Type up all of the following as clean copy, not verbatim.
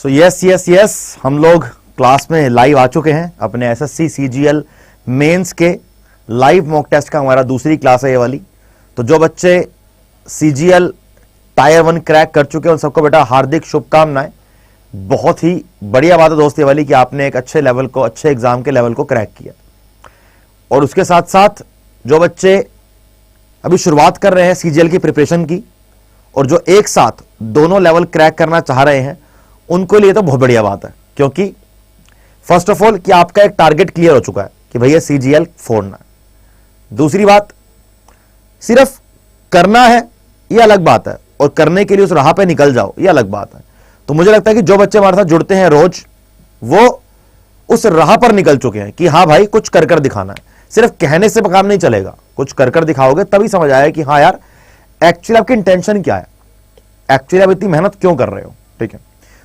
So yes हम लोग class में लाइव आ चुके हैं। अपने एसएससी सीजीएल मेंस के लाइव मॉक टेस्ट का हमारा दूसरी क्लास है ये वाली। तो जो बच्चे सीजीएल टायर 1 क्रैक कर चुके हैं उन सबको बेटा हार्दिक शुभकामनाएं। बहुत ही बढ़िया बात है दोस्त ये वाली कि आपने एक अच्छे लेवल को, अच्छे एग्जाम के लेवल को क्रैक किया। और उसके साथ साथ जो बच्चे अभी शुरुआत कर रहे हैं सीजीएल की प्रिपरेशन की और जो एक साथ दोनों लेवल क्रैक करना चाह रहे हैं उनको लिए तो बहुत बढ़िया बात है, क्योंकि फर्स्ट ऑफ ऑल कि आपका एक टारगेट क्लियर हो चुका है कि भैया सीजीएल फोड़ना है। दूसरी बात, सिर्फ करना है ये अलग बात है और करने के लिए उस राह पे निकल जाओ ये अलग बात है। तो मुझे लगता है कि जो बच्चे हमारे साथ जुड़ते हैं रोज वो उस राह पर निकल चुके हैं कि हाँ भाई कुछ कर कर दिखाना है। सिर्फ कहने से काम नहीं चलेगा, कुछ कर कर दिखाओगे तभी समझ आएगा कि हाँ यार एक्चुअली आपकी इंटेंशन क्या है, एक्चुअली आप इतनी मेहनत क्यों कर रहे हो। ठीक है,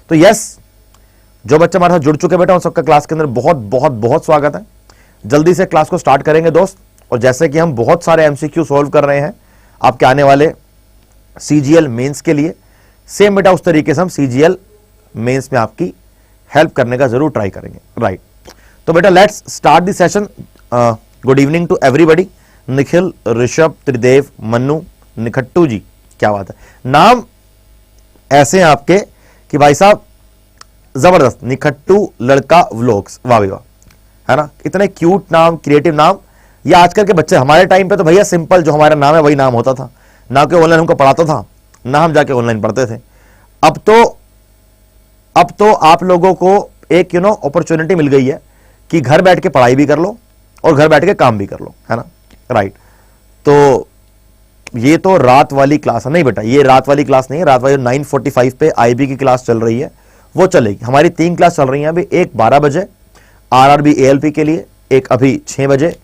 तो यस जो बच्चे हमारे साथ जुड़ चुके बेटा उन सबका क्लास के अंदर बहुत बहुत बहुत स्वागत है। जल्दी से क्लास को स्टार्ट करेंगे दोस्त। और जैसे कि हम बहुत सारे एमसीक्यू सॉल्व कर रहे हैं आपके आने वाले सीजीएल मेंस के लिए, सेम बेटा उस तरीके से हम सीजीएल मेंस में आपकी हेल्प करने का जरूर ट्राई करेंगे। राइट, तो बेटा let's start the session. Good evening to everybody. Nikhil, Rishabh, Tridev, Mannu, निखट्टू जी, क्या बात है, नाम ऐसे हैं आपके कि भाई साहब जबरदस्त। निखट्टू लड़का व्लॉग्स, वाह वाह, है ना, इतने क्यूट नाम, क्रिएटिव नाम। ये आजकल के बच्चे, हमारे टाइम पे तो भैया सिंपल जो हमारा नाम है वही नाम होता था, ना कि ऑनलाइन हमको पढ़ाता था ना हम जाके ऑनलाइन पढ़ते थे। अब तो आप लोगों को एक अपॉर्चुनिटी मिल गई है कि घर बैठ के पढ़ाई भी कर लो और घर बैठ के काम भी कर लो, है ना। राइट, तो ये तो रात वाली क्लास है, नहीं बेटा ये रात वाली क्लास नहीं है। रात वाली 9:45 पे आईबी की क्लास चल रही है वो चलेगी। हमारी 3 क्लास चल रही हैं अभी, एक 12 बजे आरआरबी एएलपी के लिए, एक अभी 6 बजे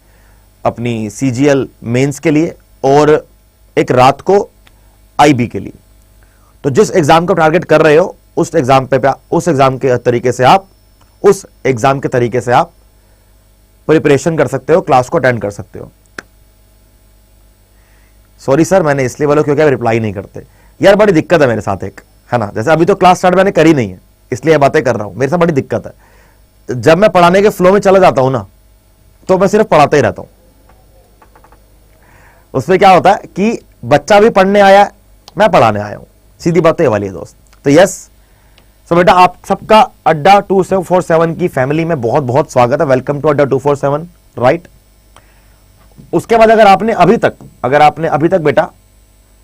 अपनी सीजीएल मेंस के लिए और एक रात को आईबी के लिए। तो जिस एग्जाम को टारगेट कर रहे हो उस एग्जाम के तरीके से आप प्रिपरेशन कर सकते हो, क्लास को अटेंड कर सकते हो। सॉरी सर मैंने इसलिए बोला क्योंकि आप रिप्लाई नहीं करते यार, बड़ी दिक्कत है मेरे साथ एक, है ना। जैसे अभी तो क्लास स्टार्ट मैंने करी नहीं है इसलिए बातें कर रहा हूं, मेरे साथ बड़ी दिक्कत है। जब मैं पढ़ाने के फ्लो में चला जाता हूं ना तो मैं सिर्फ पढ़ाता ही रहता हूं। उसमें क्या होता है कि बच्चा भी पढ़ने आया है, मैं पढ़ाने आया हूं, सीधी बात तो ये वाली है दोस्त। तो यस, सो बेटा आप सबका अड्डा 247 की फैमिली में बहुत बहुत स्वागत है। वेलकम टू अड्डा 247। राइट, उसके बाद अगर आपने अभी तक बेटा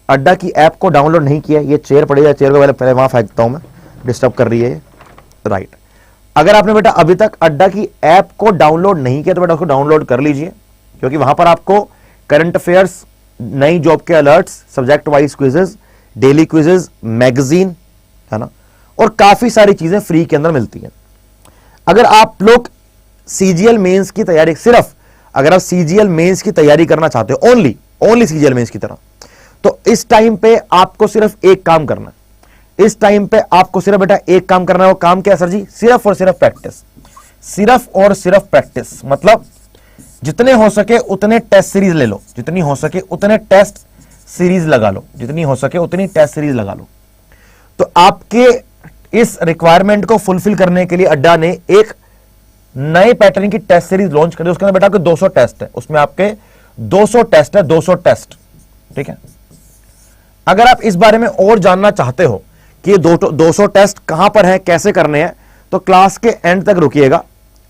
अड्डा की ऐप को डाउनलोड नहीं किया, ये चेयर पड़ी है, चेयर को पहले वहां फेंकता हूं मैं, डिस्टर्ब कर रही है। राइट, अगर आपने बेटा अभी तक अड्डा की ऐप को डाउनलोड नहीं किया तो बेटा उसको डाउनलोड कर लीजिए, क्योंकि वहां पर आपको करंट अफेयर्स, नई जॉब के alerts, subject wise quizzes, daily quizzes, magazine, है ना, और काफी सारी चीजें फ्री के अंदर मिलती हैं। अगर आप लोग सीजीएल मेंस की तैयारी, सिर्फ अगर आप सीजीएल मेंस की तैयारी करना चाहते हो, ओनली सीजीएल मेंस की तरह, तो इस टाइम पे आपको सिर्फ एक काम करना है। इस टाइम पे आपको सिर्फ बेटा एक काम करना है। वो काम क्या है सर जी? सिर्फ और सिर्फ प्रैक्टिस, सिर्फ और सिर्फ प्रैक्टिस। मतलब जितने हो सके उतने टेस्ट सीरीज ले लो, जितनी हो सके उतने टेस्ट सीरीज लगा लो, जितनी हो सके उतनी टेस्ट सीरीज लगा लो। तो आपके इस रिक्वायरमेंट को फुलफिल करने के लिए अड्डा ने एक नए पैटर्न की टेस्ट सीरीज लॉन्च कर दी। उसके अंदर बेटा आपके 200 टेस्ट है, उसमें आपके 200 टेस्ट है, 200 टेस्ट। ठीक है, अगर आप इस बारे में और जानना चाहते हो कि ये 200 टेस्ट कहां पर है, कैसे करने हैं, तो क्लास के एंड तक रुकिएगा।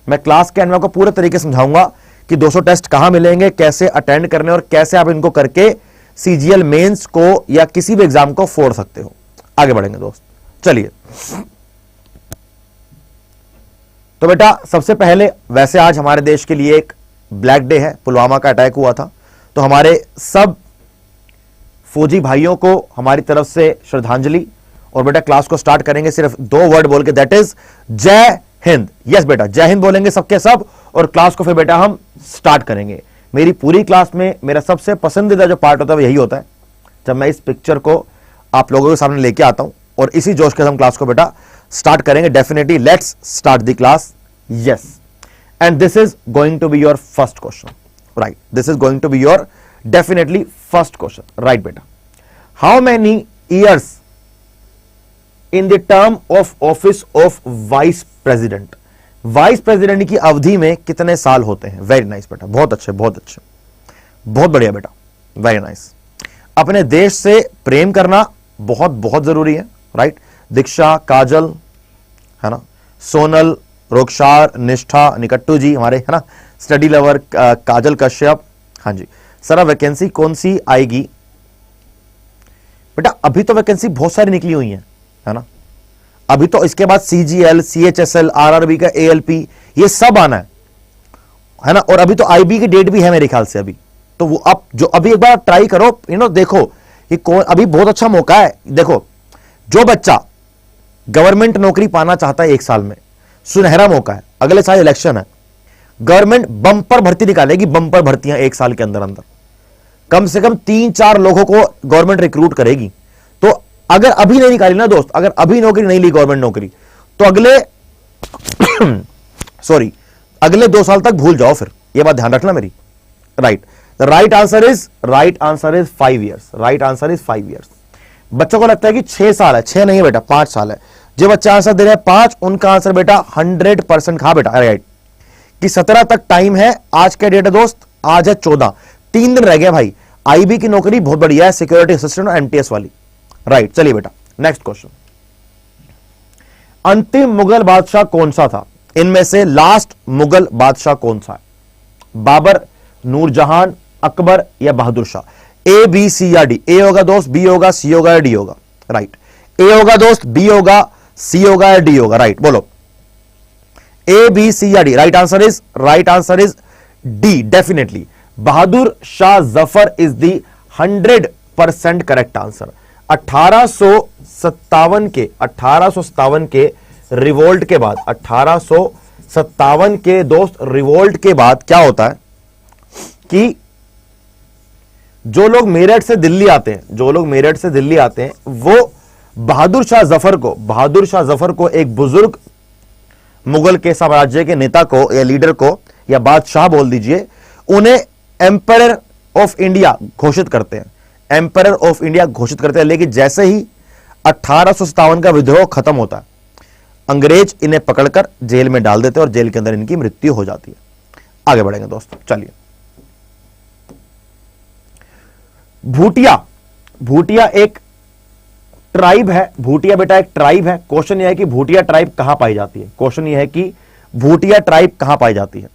मैं क्लास के एंड में आपको पूरे तरीके समझाऊंगा कि 200 टेस्ट कहां मिलेंगे, कैसे अटेंड करने और कैसे आप इनको करके सीजीएल मेंस को या किसी भी एग्जाम को फोड़ सकते हो। आगे बढ़ेंगे दोस्त, चलिए। तो बेटा सबसे पहले वैसे आज हमारे देश के लिए एक ब्लैक डे है, पुलवामा का अटैक हुआ था, तो हमारे सब फौजी भाइयों को हमारी तरफ से श्रद्धांजलि। और बेटा क्लास को स्टार्ट करेंगे सिर्फ 2 वर्ड बोल के, दैट इज जय हिंद। यस बेटा जय हिंद बोलेंगे सबके सब, और क्लास को फिर बेटा हम स्टार्ट करेंगे। मेरी पूरी क्लास में मेरा सबसे पसंदीदा जो पार्ट होता है वो यही होता है, जब मैं इस पिक्चर को आप लोगों के सामने लेके आता हूं और इसी जोश के साथ हम क्लास को बेटा स्टार्ट करेंगे। Definitely let's start the class. Yes, and this is going to be your first question. Right, this is going to be your definitely first question. Right बेटा, how many years in the term of office of vice president, vice president की अवधि में कितने साल होते हैं? Very nice बेटा, बहुत अच्छे, बहुत अच्छे, बहुत बढ़िया बेटा, वेरी नाइस। अपने देश से प्रेम करना बहुत बहुत जरूरी है, राइट। दीक्षा, काजल, है ना, सोनल, रोक्षार, निष्ठा, निकट्टू जी हमारे, है ना, स्टडी लवर, काजल कश्यप, हाँ जी। सर वैकेंसी कौन सी आएगी? बेटा अभी तो वैकेंसी बहुत सारी निकली हुई है ना, अभी तो इसके बाद CGL, CHSL, RRB का ALP ये सब आना है ना, और अभी तो IB की डेट भी है मेरे ख्याल से अभी, तो वो अब जो अभी एक बार ट्राई करो, देखो ये कौन, अभी बहुत अच्छा मौका है। देखो जो बच्चा गवर्नमेंट नौकरी पाना चाहता है 1 साल में, सुनहरा मौका है। अगले साल इलेक्शन है, गवर्नमेंट बंपर भर्ती निकालेगी, बंपर भर्तियां 1 साल के अंदर अंदर कम से कम 3-4 लोगों को गवर्नमेंट रिक्रूट करेगी। तो अगर अभी नहीं निकाली ना दोस्त, अगर अभी नौकरी नहीं ली गवर्नमेंट नौकरी, तो अगले सॉरी अगले 2 साल तक भूल जाओ, फिर ये बात ध्यान रखना मेरी, right. The right answer is 5 years, right answer is 5 years. बच्चों को लगता है कि 6 साल है, 6 नहीं है बेटा, 5 साल है। जो बच्चा आंसर दे रहे हैं 5, उनका आंसर बेटा 100% कहा बेटा, राइट, कि 17 तक टाइम है। आज क्या डेट है दोस्त? आज है 14, 3 दिन रह गए भाई। IB की नौकरी बहुत बढ़िया है, सिक्योरिटी असिस्टेंट और MTS वाली, राइट। चलिए बेटा नेक्स्ट क्वेश्चन, अंतिम मुगल बादशाह कौन सा था? इनमें से लास्ट मुगल बादशाह कौन सा है? बाबर, नूरजहान, अकबर या Bahadur Shah? A, B, C या D? A होगा दोस्त, B होगा, C होगा या D होगा? राइट, A होगा दोस्त, B होगा, C होगा या D होगा? राइट, बोलो A, B, C या D? Right answer is D, definitely Bahadur Shah Zafar is the 100% correct answer. 1857 के रिवोल्ट के बाद, 1857 के दोस्त रिवोल्ट के बाद क्या होता है कि जो लोग मेरठ से दिल्ली आते हैं, वो बहादुर शाह जफर को एक बुजुर्ग मुगल के साम्राज्य के नेता को या लीडर को या बादशाह बोल दीजिए, उन्हें एम्परर ऑफ इंडिया घोषित करते हैं। लेकिन जैसे ही 1857 का विद्रोह खत्म होता है, अंग्रेज इन्हें पकड़कर जेल में डाल देते हैं और जेल के अंदर इनकी मृत्यु हो जाती है। आगे बढ़ेंगे दोस्तों, चलिए। भूटिया एक ट्राइब है, भूटिया बेटा एक ट्राइब है। क्वेश्चन यह है कि भूटिया ट्राइब कहां पाई जाती है?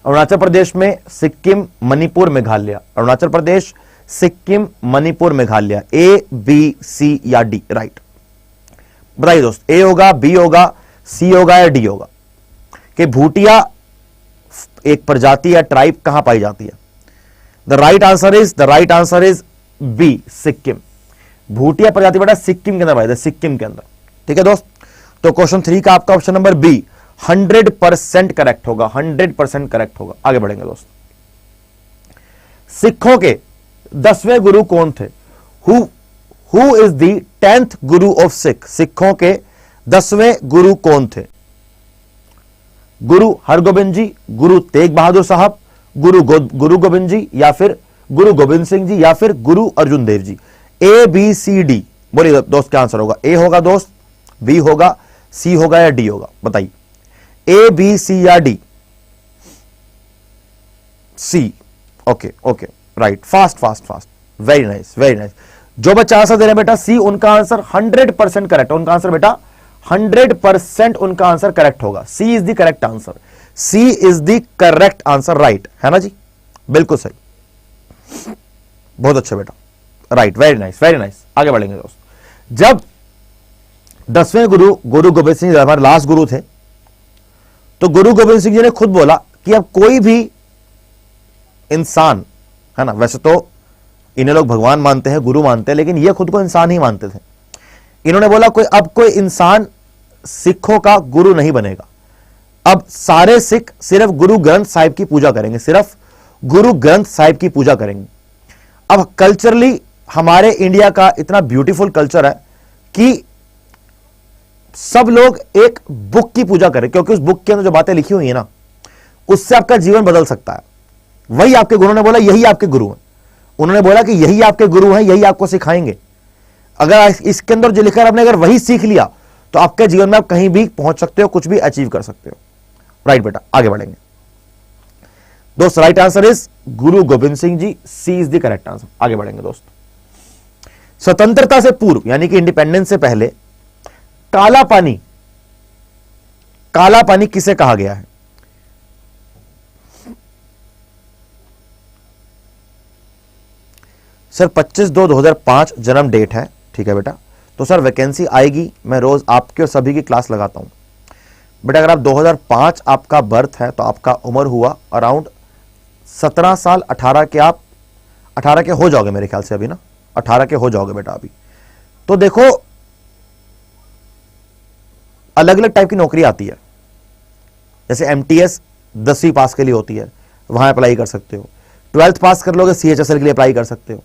अरुणाचल प्रदेश में, Sikkim, Manipur, Meghalaya? Arunachal Pradesh, Sikkim, Manipur, Meghalaya? A, B, C या D? राइट, बताइए दोस्त, A होगा, B होगा, C होगा या D होगा? कि भूटिया एक प्रजाति या ट्राइब कहां पाई जाती है? The right answer is B, Sikkim. Bhutia प्रजाति बेटा सिक्किम के अंदर पाई जाती है, सिक्किम के अंदर, ठीक है दोस्त। तो क्वेश्चन 3 का आपका ऑप्शन नंबर B 100% करेक्ट होगा, 100% करेक्ट होगा। आगे बढ़ेंगे दोस्त। सिखों के 10वें गुरु कौन थे? Who is the 10th Guru of Sikh? सिखों के 10वें गुरु कौन थे? गुरु हरगोबिंद जी, गुरु तेग बहादुर साहब, गुरु गोबिंद जी, या फिर गुरु गोबिंद सिंह जी, या फिर गुरु Arjun Dev ji? A, B, C, D? बोलिए दोस्त क्या आंसर होगा? A होगा दोस्त, B होगा, C होगा या D होगा? बताइए, A, B, C या D? C, okay, right, fast, very nice. जो बच्चा आंसर दे रहे हैं बेटा C, उनका आंसर 100% करेक्ट, उनका आंसर बेटा 100% उनका आंसर करेक्ट होगा। C is the correct answer, C is the correct answer, right है ना जी, बिल्कुल सही, बहुत अच्छा बेटा, राइट, वेरी नाइस। आगे बढ़ेंगे दोस्त। जब 10वें गुरु गोबिंद सिंह हमारे लास्ट गुरु थे, तो गुरु गोबिंद सिंह जी ने खुद बोला कि अब कोई भी इंसान, है ना, वैसे तो इन्हें लोग भगवान मानते हैं, गुरु मानते हैं, लेकिन ये खुद को इंसान ही मानते थे। इन्होंने बोला अब कोई इंसान सिखों का गुरु नहीं बनेगा, अब सारे सिख सिर्फ गुरु ग्रंथ साहिब की पूजा करेंगे, सिर्फ गुरु ग्रंथ साहिब की पूजा करेंगे। अब कल्चरली हमारे इंडिया का इतना ब्यूटीफुल कल्चर है कि सब लोग एक बुक की पूजा करें, क्योंकि उस बुक के अंदर जो बातें लिखी हुई है ना, उससे आपका जीवन बदल सकता है। वही आपके गुरु ने बोला, यही आपके गुरु हैं। उन्होंने बोला कि यही आपके गुरु हैं, यही आपको सिखाएंगे। अगर इसके अंदर जो लिखा है आपने अगर वही सीख लिया तो आपके जीवन में आप कहीं भी पहुंच सकते हो, कुछ भी अचीव कर सकते हो। राइट बेटा, आगे बढ़ेंगे दोस्त। Right answer is Guru Govind Singh ji, C is the correct answer. आगे बढ़ेंगे दोस्त। स्वतंत्रता से पूर्व यानी कि इंडिपेंडेंस से पहले काला पानी किसे कहा गया है? सर 25/2/2005 जन्म डेट है, ठीक है बेटा। तो सर वैकेंसी आएगी, मैं रोज आपके और सभी की क्लास लगाता हूं बेटा। अगर आप 2005 आपका बर्थ है तो आपका उम्र हुआ अराउंड 17 साल, 18 के आप 18 के हो जाओगे मेरे ख्याल से अभी ना, 18 के हो जाओगे बेटा अभी। तो देखो अलग अलग टाइप की नौकरी आती है, जैसे एमटीएस 10वीं पास के लिए होती है, वहां अप्लाई कर सकते हो। 12th पास कर लोगे सीएचएसएल के लिए अप्लाई कर सकते हो।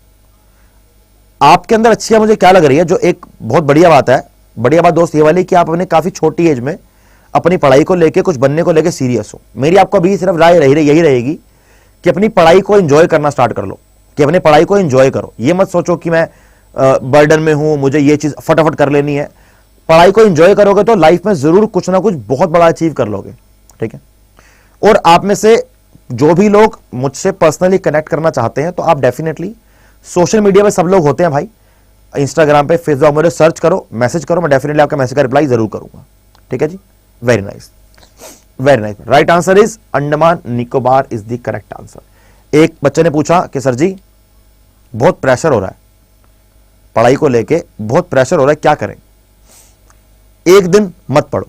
आपके अंदर अच्छी मुझे क्या लग रही है, जो एक बहुत बढ़िया बात है, बढ़िया बात दोस्त ये वाली कि आप अपने काफी छोटी एज में अपनी पढ़ाई को लेके, कुछ बनने को लेके सीरियस हो। मेरी आपको अभी सिर्फ राय यही रहेगी कि अपनी पढ़ाई को एंजॉय करना स्टार्ट कर लो, कि अपनी पढ़ाई को एंजॉय करो। ये मत सोचो कि मैं बर्डन में हूं, मुझे ये चीज फटाफट कर लेनी है। पढ़ाई को एंजॉय करोगे तो लाइफ में जरूर कुछ ना कुछ बहुत बड़ा अचीव कर लोगे, ठीक है। और आप में से जो भी लोग मुझसे पर्सनली कनेक्ट करना चाहते हैं तो आप डेफिनेटली सोशल मीडिया पे सब लोग होते हैं भाई, इंस्टाग्राम पे, फेसबुक, मुझे सर्च करो, मैसेज करो, मैं डेफिनेटली आपका मैसेज का रिप्लाई जरूर करूंगा, ठीक है जी। Very nice, very nice. Right answer is Andaman Nicobar is the correct answer. एक बच्चे ने पूछा कि सर जी बहुत प्रेशर हो रहा है, पढ़ाई को लेके बहुत प्रेशर हो रहा है, क्या करें? एक दिन मत पढ़ो।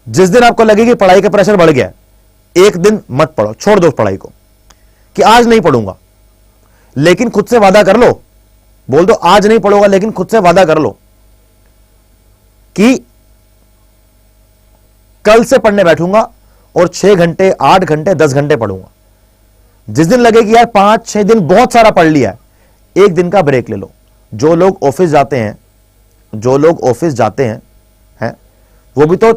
जिस दिन आपको लगे कि पढ़ाई का प्रेशर बढ़ गया, एक दिन मत पढ़ो, छोड़ दो पढ़ाई को, कि आज नहीं पढ़ूंगा। लेकिन खुद से वादा कर लो, बोल दो आज नहीं पढ़ूंगा, लेकिन खुद से वादा कर लो कि कल से पढ़ने बैठूंगा और 6 घंटे, 8 घंटे, 10 घंटे पढ़ूंगा। जिस दिन लगे कि यार 5-6 दिन बहुत सारा पढ़ लिया है, एक दिन का ब्रेक ले लो। जो लोग ऑफिस जाते हैं, हैं वो भी तो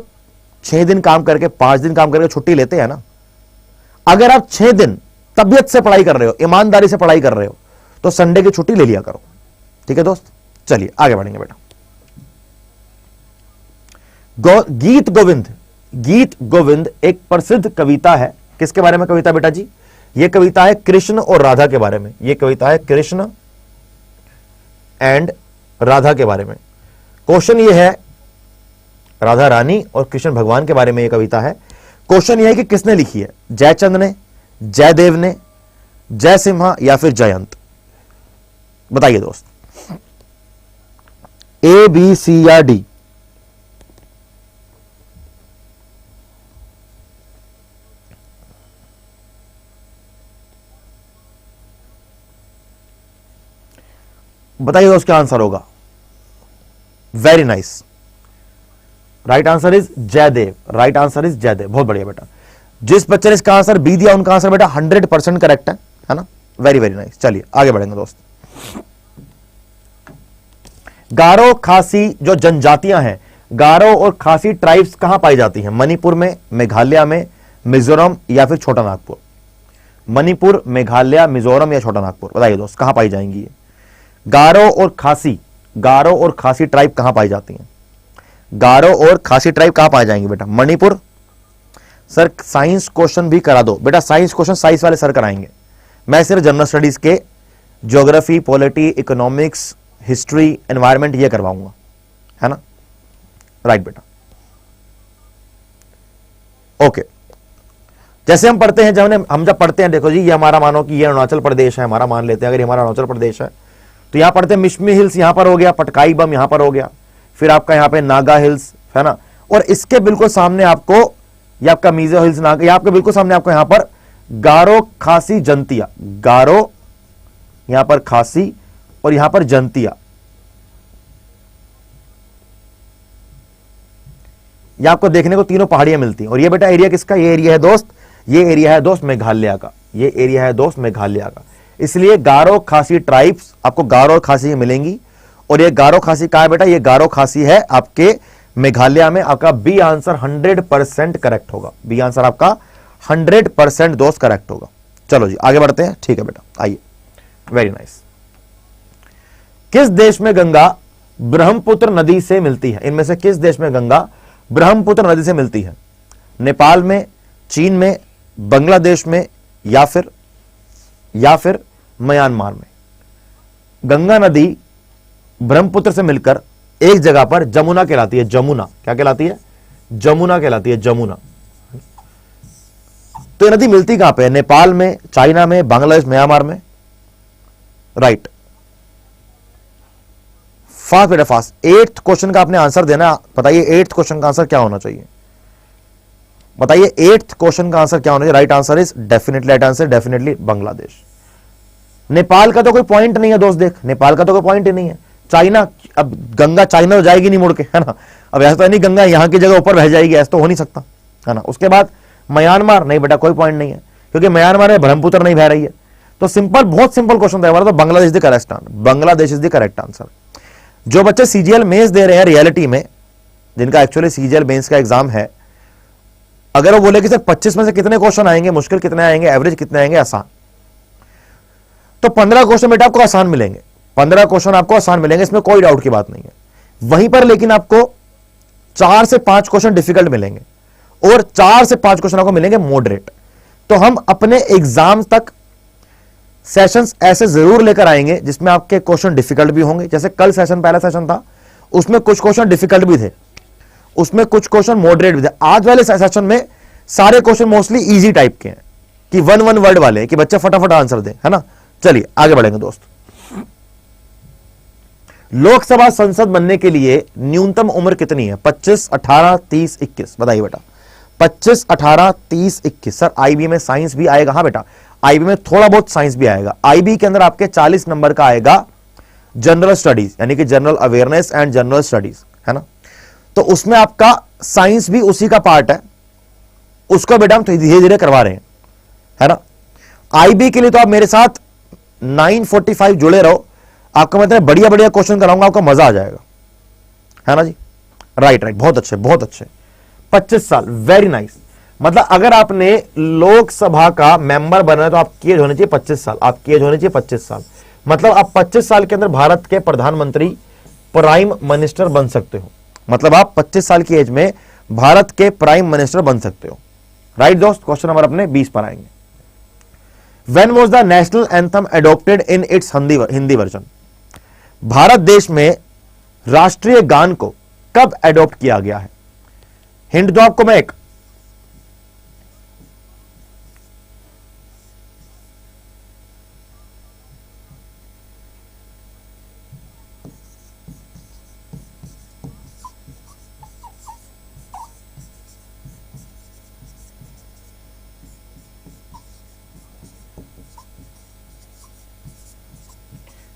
6 दिन काम करके, 5 दिन काम करके छुट्टी लेते हैं ना। अगर आप 6 दिन तबियत से पढ़ाई कर रहे हो, ईमानदारी से पढ़ाई कर रहे हो, तो संडे की छुट्टी ले लिया करो, ठीक है दोस्त। चलिए आगे बढ़ेंगे बेटा। गीत गोविंद एक प्रसिद्ध कविता है, किसके बारे में कविता बेटा जी? यह कविता है कृष्ण और राधा के बारे में। यह कविता है कृष्ण एंड राधा के बारे में। क्वेश्चन यह है, राधा रानी और कृष्ण भगवान के बारे में यह कविता है। क्वेश्चन यह है कि किसने लिखी है? जयचंद ने, जयदेव ने, जय सिम्हा या फिर जयंत? बताइए दोस्त, ए, बी, सी या डी? बताइए दोस्त क्या आंसर होगा? Very nice, right answer is Jaydev. Right answer is Jaydev, बहुत बढ़िया बेटा। जिस बच्चे ने इसका आंसर बी दिया उनका आंसर बेटा 100% करेक्ट है ना। Very very nice. चलिए आगे बढ़ेंगे दोस्त। गारो खासी जो जनजातियां हैं, गारो और खासी ट्राइब्स कहां पाई जाती हैं? मणिपुर में, मेघालय में, मिजोरम या फिर छोटा नागपुर? मणिपुर, मेघालय, मिजोरम या छोटा नागपुर? बताइए दोस्त कहां पाई जाएंगी ये? गारो और खासी ट्राइब कहां पाई जाती हैं? गारो और खासी ट्राइब कहां पाई जाएंगी बेटा? मणिपुर। सर साइंस क्वेश्चन भी करा दो बेटा, साइंस क्वेश्चन साइंस वाले सर कराएंगे, मैं सिर्फ जनरल स्टडीज के geography, polity, economics, history, environment ये करवाऊंगा, है ना। राइट बेटा, ओके। जैसे हम पढ़ते हैं, जब पढ़ते हैं, देखो जी ये हमारा, मानो कि ये अरुणाचल प्रदेश है हमारा, मान लेते हैं अगर ये हमारा अरुणाचल प्रदेश है, तो यहां पढ़ते हैं मिशमी हिल्स यहां पर हो गया, पटकाई बम यहां पर हो गया, फिर आपका यहां पे नागा हिल्स है ना, और इसके बिल्कुल सामने आपको ये आपका मीजो हिल्स नागा, ये आपके बिल्कुल सामने आपको यहां पर गारो खासी जंतिया, गारो यहां पर खासी और यहां पर जंतिया, ये आपको देखने को तीनों पहाड़ियां मिलती हैं। और ये बेटा एरिया किसका? ये एरिया है दोस्त, ये एरिया है दोस्त मेघालय का, ये एरिया है दोस्त मेघालय का। इसलिए गारो खासी ट्राइब्स आपको गारो और खासी मिलेंगी, और ये गारो खासी कहां है बेटा? ये गारो खासी है आपके मेघालय में। आपका बी आंसर 100% करेक्ट होगा, बी आंसर आपका 100% दोस्त करेक्ट होगा। चलो जी आगे बढ़ते हैं, ठीक है बेटा, आइए। Very nice. किस देश में गंगा ब्रह्मपुत्र नदी से मिलती है? इनमें से किस देश में गंगा ब्रह्मपुत्र नदी से मिलती है? नेपाल में, चीन में, बांग्लादेश में, या फिर म्यांमार में। गंगा नदी ब्रह्मपुत्र से मिलकर एक जगह पर जमुना कहलाती है। जमुना क्या कहलाती है? जमुना कहलाती है, जमुना। तो ये नदी मिलती कहां पे है? नेपाल में, चाइना में, बांग्लादेश, म्यांमार में। राइट, फास्ट बेटा फास्ट। 8th क्वेश्चन का आपने आंसर देना। बताइए 8th क्वेश्चन का आंसर क्या होना चाहिए? बताइए 8th क्वेश्चन का आंसर क्या होना चाहिए? Right answer is definitely, right answer definitely Bangladesh. Nepal का तो कोई पॉइंट नहीं है दोस्त, देख नेपाल का तो कोई पॉइंट ही नहीं है। चाइना, अब गंगा चाइना तो जाएगी नहीं मुड़ के, है ना। अब ऐसा तो नहीं गंगा यहां की जगह ऊपर बह जाएगी, ऐसा तो हो नहीं सकता, है ना। उसके बाद म्यांमार, नहीं बेटा कोई पॉइंट नहीं है, क्योंकि म्यांमार में ब्रह्मपुत्र नहीं बह रही है। तो सिंपल, बहुत सिंपल क्वेश्चन था हमारा, तो Bangladesh the correct answer, Bangladesh is the correct answer. जो बच्चे सीजीएल मेंस दे रहे हैं रियलिटी में, जिनका एक्चुअली सीजीएल मेंस का एग्जाम है, अगर वो बोले कि सर 25 में से कितने क्वेश्चन आएंगे, मुश्किल कितने आएंगे, एवरेज कितने आएंगे, आसान, तो 15 क्वेश्चन बेटा आपको आसान मिलेंगे। 15 क्वेश्चन आपको आसान मिलेंगे, इसमें कोई डाउट की बात नहीं है। वहीं पर लेकिन आपको 4 से 5 क्वेश्चन डिफिकल्ट मिलेंगे और 4 से 5 क्वेश्चन आपको मिलेंगे मॉडरेट। तो हम अपने एग्जाम तक सेशंस ऐसे जरूर लेकर आएंगे जिसमें आपके क्वेश्चन डिफिकल्ट भी होंगे। जैसे कल सेशन, पहला सेशन था, उसमें कुछ क्वेश्चन डिफिकल्ट भी थे, उसमें कुछ क्वेश्चन मॉडरेट भी थे। आज वाले सेशन में सारे क्वेश्चन मोस्टली इजी टाइप के हैं, कि 1 वर्ड वाले, कि बच्चे फटाफट आंसर दें, है ना। चलिए आगे बढ़ेंगे दोस्त। लोकसभा संसद बनने के लिए न्यूनतम उम्र कितनी है? 25, 18, 30, 21। बताइए बेटा। 25, 18, 30, 21। सर आईबी में साइंस भी आएगा? हाँ बेटा, आईबी में थोड़ा बहुत साइंस भी आएगा। आईबी के अंदर आपके 40 नंबर का आएगा जनरल स्टडीज, यानी कि general awareness and general studies, है ना। तो उसमें आपका साइंस भी उसी का पार्ट है, उसको बेटा हम धीरे धीरे करवा रहे हैं, है ना। आईबी के लिए तो आप मेरे साथ 9:45 जुड़े रहो, आपको मैं बढ़िया बढ़िया क्वेश्चन कराऊंगा, आपको मजा आ जाएगा, है ना जी। राइट राइट, बहुत अच्छे बहुत अच्छे। 25 साल, वेरी नाइस। मतलब अगर आपने लोकसभा का मेंबर बनना है तो आपकी एज होनी चाहिए 25 साल, आपकी एज होनी चाहिए 25 साल। मतलब आप 25 साल के अंदर भारत के प्रधानमंत्री, प्राइम मिनिस्टर बन सकते हो। मतलब आप 25 साल की एज में भारत के प्राइम मिनिस्टर बन सकते हो। राइट दोस्त, क्वेश्चन नंबर अपने 20 पर आएंगे। When was the national anthem adopted in its Hindi version? Bharat देश में राष्ट्रीय गान को कब एडॉप्ट किया गया है? हिंट दो आपको मैं एक।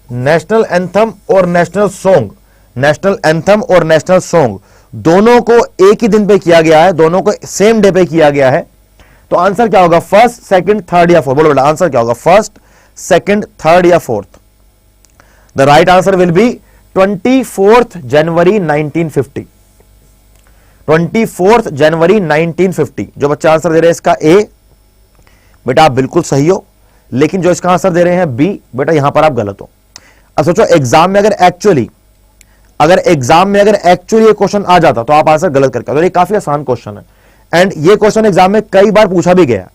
नेशनल एंथम और नेशनल सॉन्ग, नेशनल एंथम और नेशनल सॉन्ग दोनों को एक ही दिन पे किया गया है, दोनों को सेम डे पे किया गया है। तो आंसर क्या होगा? फर्स्ट, सेकंड, थर्ड या फोर्थ? बोलो बेटा आंसर क्या होगा? फर्स्ट, सेकंड, थर्ड या fourth? The right answer will be 24 जनवरी 1950। 24 जनवरी 1950। जो बच्चे आंसर दे रहे हैं इसका ए, बेटा आप बिल्कुल सही हो, लेकिन जो इसका आंसर दे रहे हैं बी, बेटा यहां पर आप गलत हो। अब सोचो एग्जाम में अगर एक्चुअली ये क्वेश्चन आ जाता तो आप आंसर गलत करके, तो ये काफी आसान क्वेश्चन है एंड ये क्वेश्चन एग्जाम में कई बार पूछा भी गया,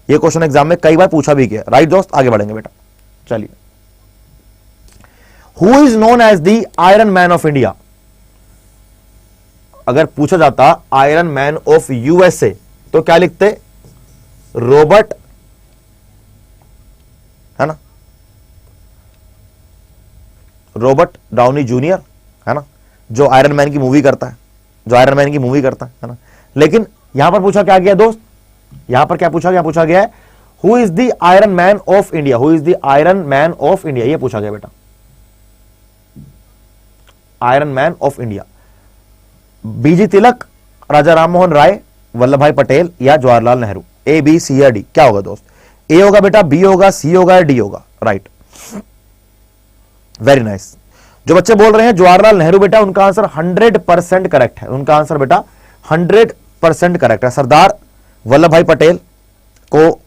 ये क्वेश्चन एग्जाम में कई बार पूछा भी गया। राइट दोस्त, आगे बढ़ेंगे बेटा। चलिए, who is known as the iron man of India? अगर पूछा जाता आयरन मैन ऑफ यूएसए तो क्या लिखते? रॉबर्ट, है ना, रॉबर्ट डाउनी जूनियर, है ना, जो आयरन मैन की मूवी करता है, ना। लेकिन यहां पर पूछा क्या गया दोस्त? यहां पर क्या पूछा गया? पूछा गया है who is the iron man of India, who is the iron man of India, ये पूछा गया बेटा। आयरन मैन ऑफ इंडिया, बीजी तिलक, राजा राम मोहन राय, वल्लभ भाई पटेल या जवाहरलाल नेहरू? ए, बी, सी या डी? क्या होगा दोस्त? ए होगा बेटा, बी होगा, सी होगा या डी होगा? Right, very nice. जो बच्चे बोल रहे हैं जवाहरलाल नेहरू, बेटा उनका आंसर 100% करेक्ट है, उनका आंसर बेटा 100% करेक्ट है। सरदार वल्लभ भाई पटेल को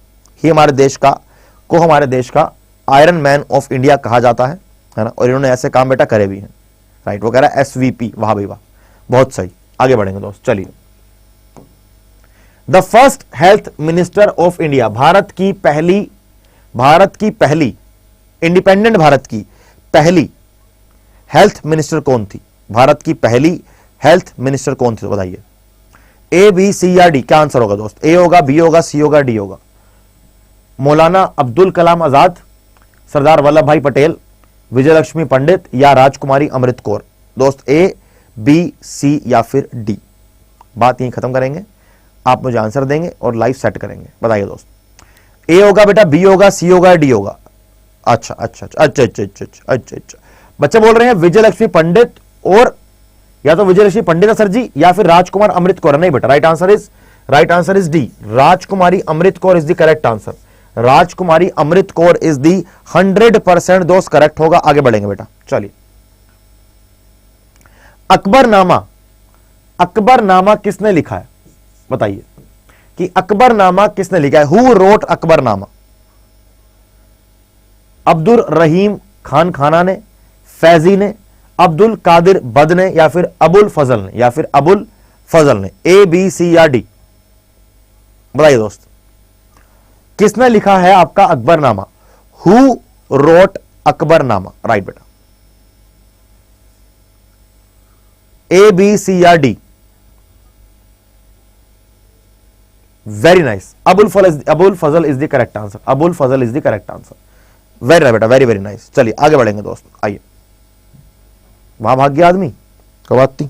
हमारे देश का आयरन मैन ऑफ इंडिया कहा जाता है। है ना, और इन्होंने ऐसे काम बेटा करे भी हैं, राइट। वो कह रहा है एसवीपी, वाह भाई वाह, बहुत सही। आगे बढ़ेंगे दोस्त, चलिए। The first health minister of India, Bharat की पहली इंडिपेंडेंट भारत की पहली हेल्थ मिनिस्टर कौन थी? भारत की पहली हेल्थ मिनिस्टर कौन थी, तो बताइए। ए, बी, सी या डी? क्या आंसर होगा दोस्त? ए होगा, बी होगा, सी होगा, डी होगा? मौलाना अब्दुल कलाम आजाद, सरदार वल्लभ भाई पटेल, विजयलक्ष्मी पंडित या राजकुमारी अमृत कौर? दोस्त ए, बी, सी या फिर डी? बात यहीं खत्म करेंगे, आप मुझे आंसर देंगे और लाइव सेट करेंगे। बताइए दोस्त, ए होगा बेटा, बी होगा, सी होगा, डी होगा? अच्छा अच्छा अच्छा अच्छा अच्छा अच्छा अच्छा अच्छा अच्छा, बच्चे बोल रहे हैं विजयलक्ष्मी पंडित, और या तो विजयलक्ष्मी पंडित सर जी या फिर राजकुमार अमृत कौर। नहीं बेटा, right answer is D, Rajkumari Amrit Kaur is the correct answer. Rajkumari Amrit Kaur is the 100% दोस्त करेक्ट होगा। आगे बढ़ेंगे बेटा, चलिए। अकबरनामा किसने लिखा है? बताइए कि अकबरनामा किसने लिखा है? Who wrote Akbarnama? अब्दुल रहीम खान खाना ने, फैजी ने, अब्दुल कादिर बद ने या फिर अबुल फजल ने? ए, बी, सी या डी? बताइए दोस्त, किसने लिखा है आपका Akbarnama? Who wrote Akbarnama? Right बेटा, ए, बी, सी या D? Very nice, Abul Fazal is the correct answer. Abul Fazal is the correct answer. Very nice बेटा, वेरी वेरी नाइस। चलिए आगे बढ़ेंगे दोस्त, आइए। वहां भाग गया आदमी, कोई बात नहीं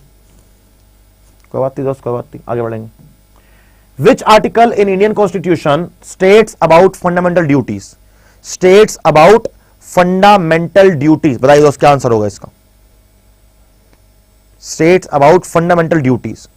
दोस्त, कोई बात नहीं। आगे बढ़ेंगे। Which article in Indian constitution states about fundamental duties? States about fundamental duties? बताइए दोस्त, क्या आंसर होगा इसका? States about fundamental duties?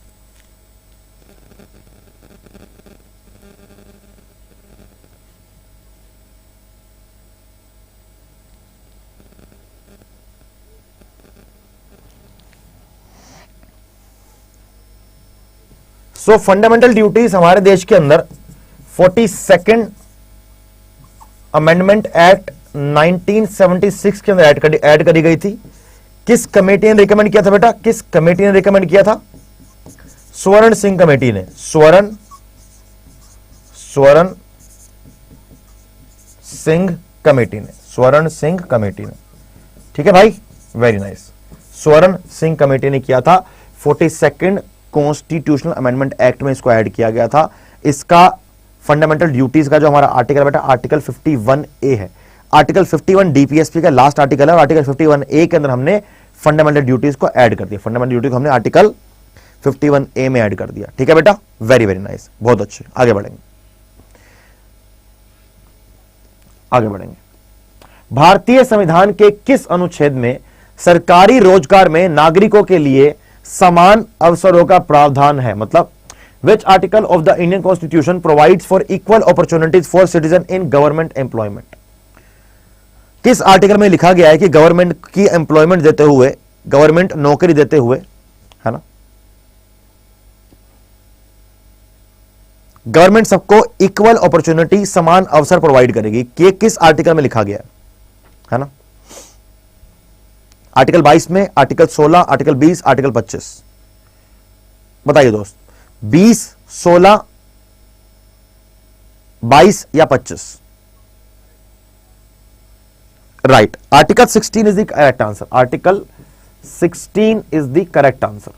So fundamental duties हमारे देश के अंदर 42nd अमेंडमेंट एक्ट 1976 के अंदर ऐड करी गई थी। किस कमेटी ने रिकमेंड किया था बेटा? किस कमेटी ने रिकमेंड किया था? स्वर्ण सिंह कमेटी ने। स्वर्ण सिंह कमेटी ने। स्वर्ण सिंह कमेटी ने। ठीक है भाई, वेरी नाइस। स्वर्ण सिंह कमेटी ने किया था। 42nd कॉन्स्टिट्यूशनल अमेंडमेंट एक्ट में इसको ऐड किया गया था। इसका फंडामेंटल ड्यूटीज का जो हमारा आर्टिकल बेटा आर्टिकल 51A है। आर्टिकल 51 डीपीएसपी का लास्ट आर्टिकल है और आर्टिकल 51A के अंदर हमने फंडामेंटल ड्यूटीज को ऐड कर दिया। फंडामेंटल ड्यूटीज को हमने आर्टिकल 51A में ऐड कर दिया। ठीक है बेटा, वेरी वेरी नाइस, बहुत अच्छे। आगे बढ़ेंगे, भारतीय संविधान के किस अनुच्छेद में सरकारी रोजगार में नागरिकों के लिए समान अवसरों का प्रावधान है? मतलब which article of the Indian constitution provides for equal opportunities for citizen in government employment? किस आर्टिकल में लिखा गया है कि गवर्नमेंट की एम्प्लॉयमेंट देते हुए, गवर्नमेंट नौकरी देते हुए, है ना, गवर्नमेंट सबको इक्वल अपॉर्चुनिटी, समान अवसर प्रोवाइड करेगी? कि किस आर्टिकल में लिखा गया है ना? आर्टिकल 22 में, आर्टिकल 16, आर्टिकल 20, आर्टिकल 25? बताइए दोस्त, 20, 16, 22 या 25? Right, article 16 is the correct answer. Article 16 is the correct answer.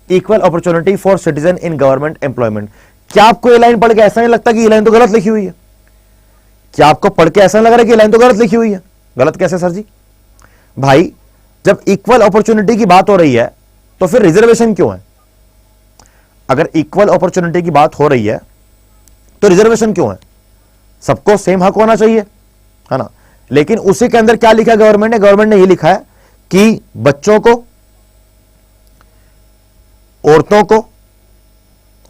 Equal opportunity for citizen in government employment. क्या आपको ये लाइन पढ़ के ऐसा नहीं लगता कि ये लाइन तो गलत लिखी हुई है? क्या आपको पढ़ के ऐसा लग रहा है कि लाइन तो गलत लिखी हुई है? गलत कैसे सर जी? भाई, जब इक्वल अपॉर्चुनिटी की बात हो रही है तो फिर रिजर्वेशन क्यों है? अगर इक्वल अपॉर्चुनिटी की बात हो रही है तो रिजर्वेशन क्यों है? सबको सेम हक होना चाहिए, है ना? लेकिन उसी के अंदर क्या लिखा है गवर्नमेंट ने? गवर्नमेंट ने यह लिखा है कि बच्चों को, औरतों को,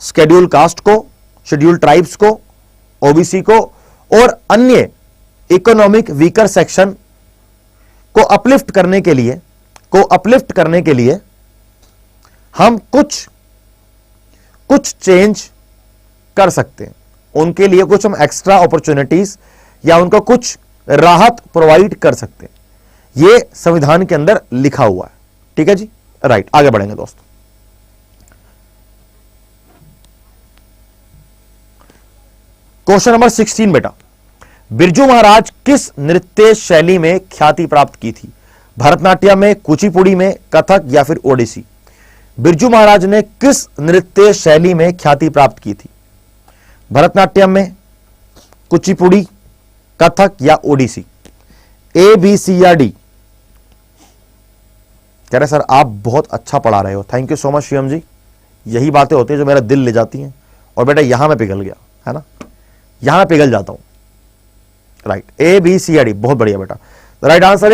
शेड्यूल कास्ट को, शेड्यूल ट्राइब्स को, ओबीसी को और अन्य इकोनॉमिक वीकर सेक्शन को अपलिफ्ट करने के लिए हम कुछ चेंज कर सकते हैं। उनके लिए कुछ हम एक्स्ट्रा अपॉर्चुनिटीज या उनको कुछ राहत प्रोवाइड कर सकते हैं। ये संविधान के अंदर लिखा हुआ है। ठीक है जी, राइट, आगे बढ़ेंगे दोस्त। क्वेश्चन नंबर 16 बेटा, बिरजू महाराज किस नृत्य शैली में ख्याति प्राप्त की थी? भरतनाट्यम में, कुचिपुड़ी में, कथक या फिर ओडिसी? बिरजू महाराज ने किस नृत्य शैली में ख्याति प्राप्त की थी? भरतनाट्यम में, कुचिपुड़ी, कथक या ओडिसी? ए, बी, सी या डी? कह रहे सर आप बहुत अच्छा पढ़ा रहे हो, thank you so much Shivam ji. यही बातें होती हैं जो मेरा दिल ले जाती हैं, और बेटा यहां मैं पिघल गया है ना, यहां पिघल जाता हूं। राइट, ए, बी, सी या डी? बहुत बढ़िया बेटा। The right answer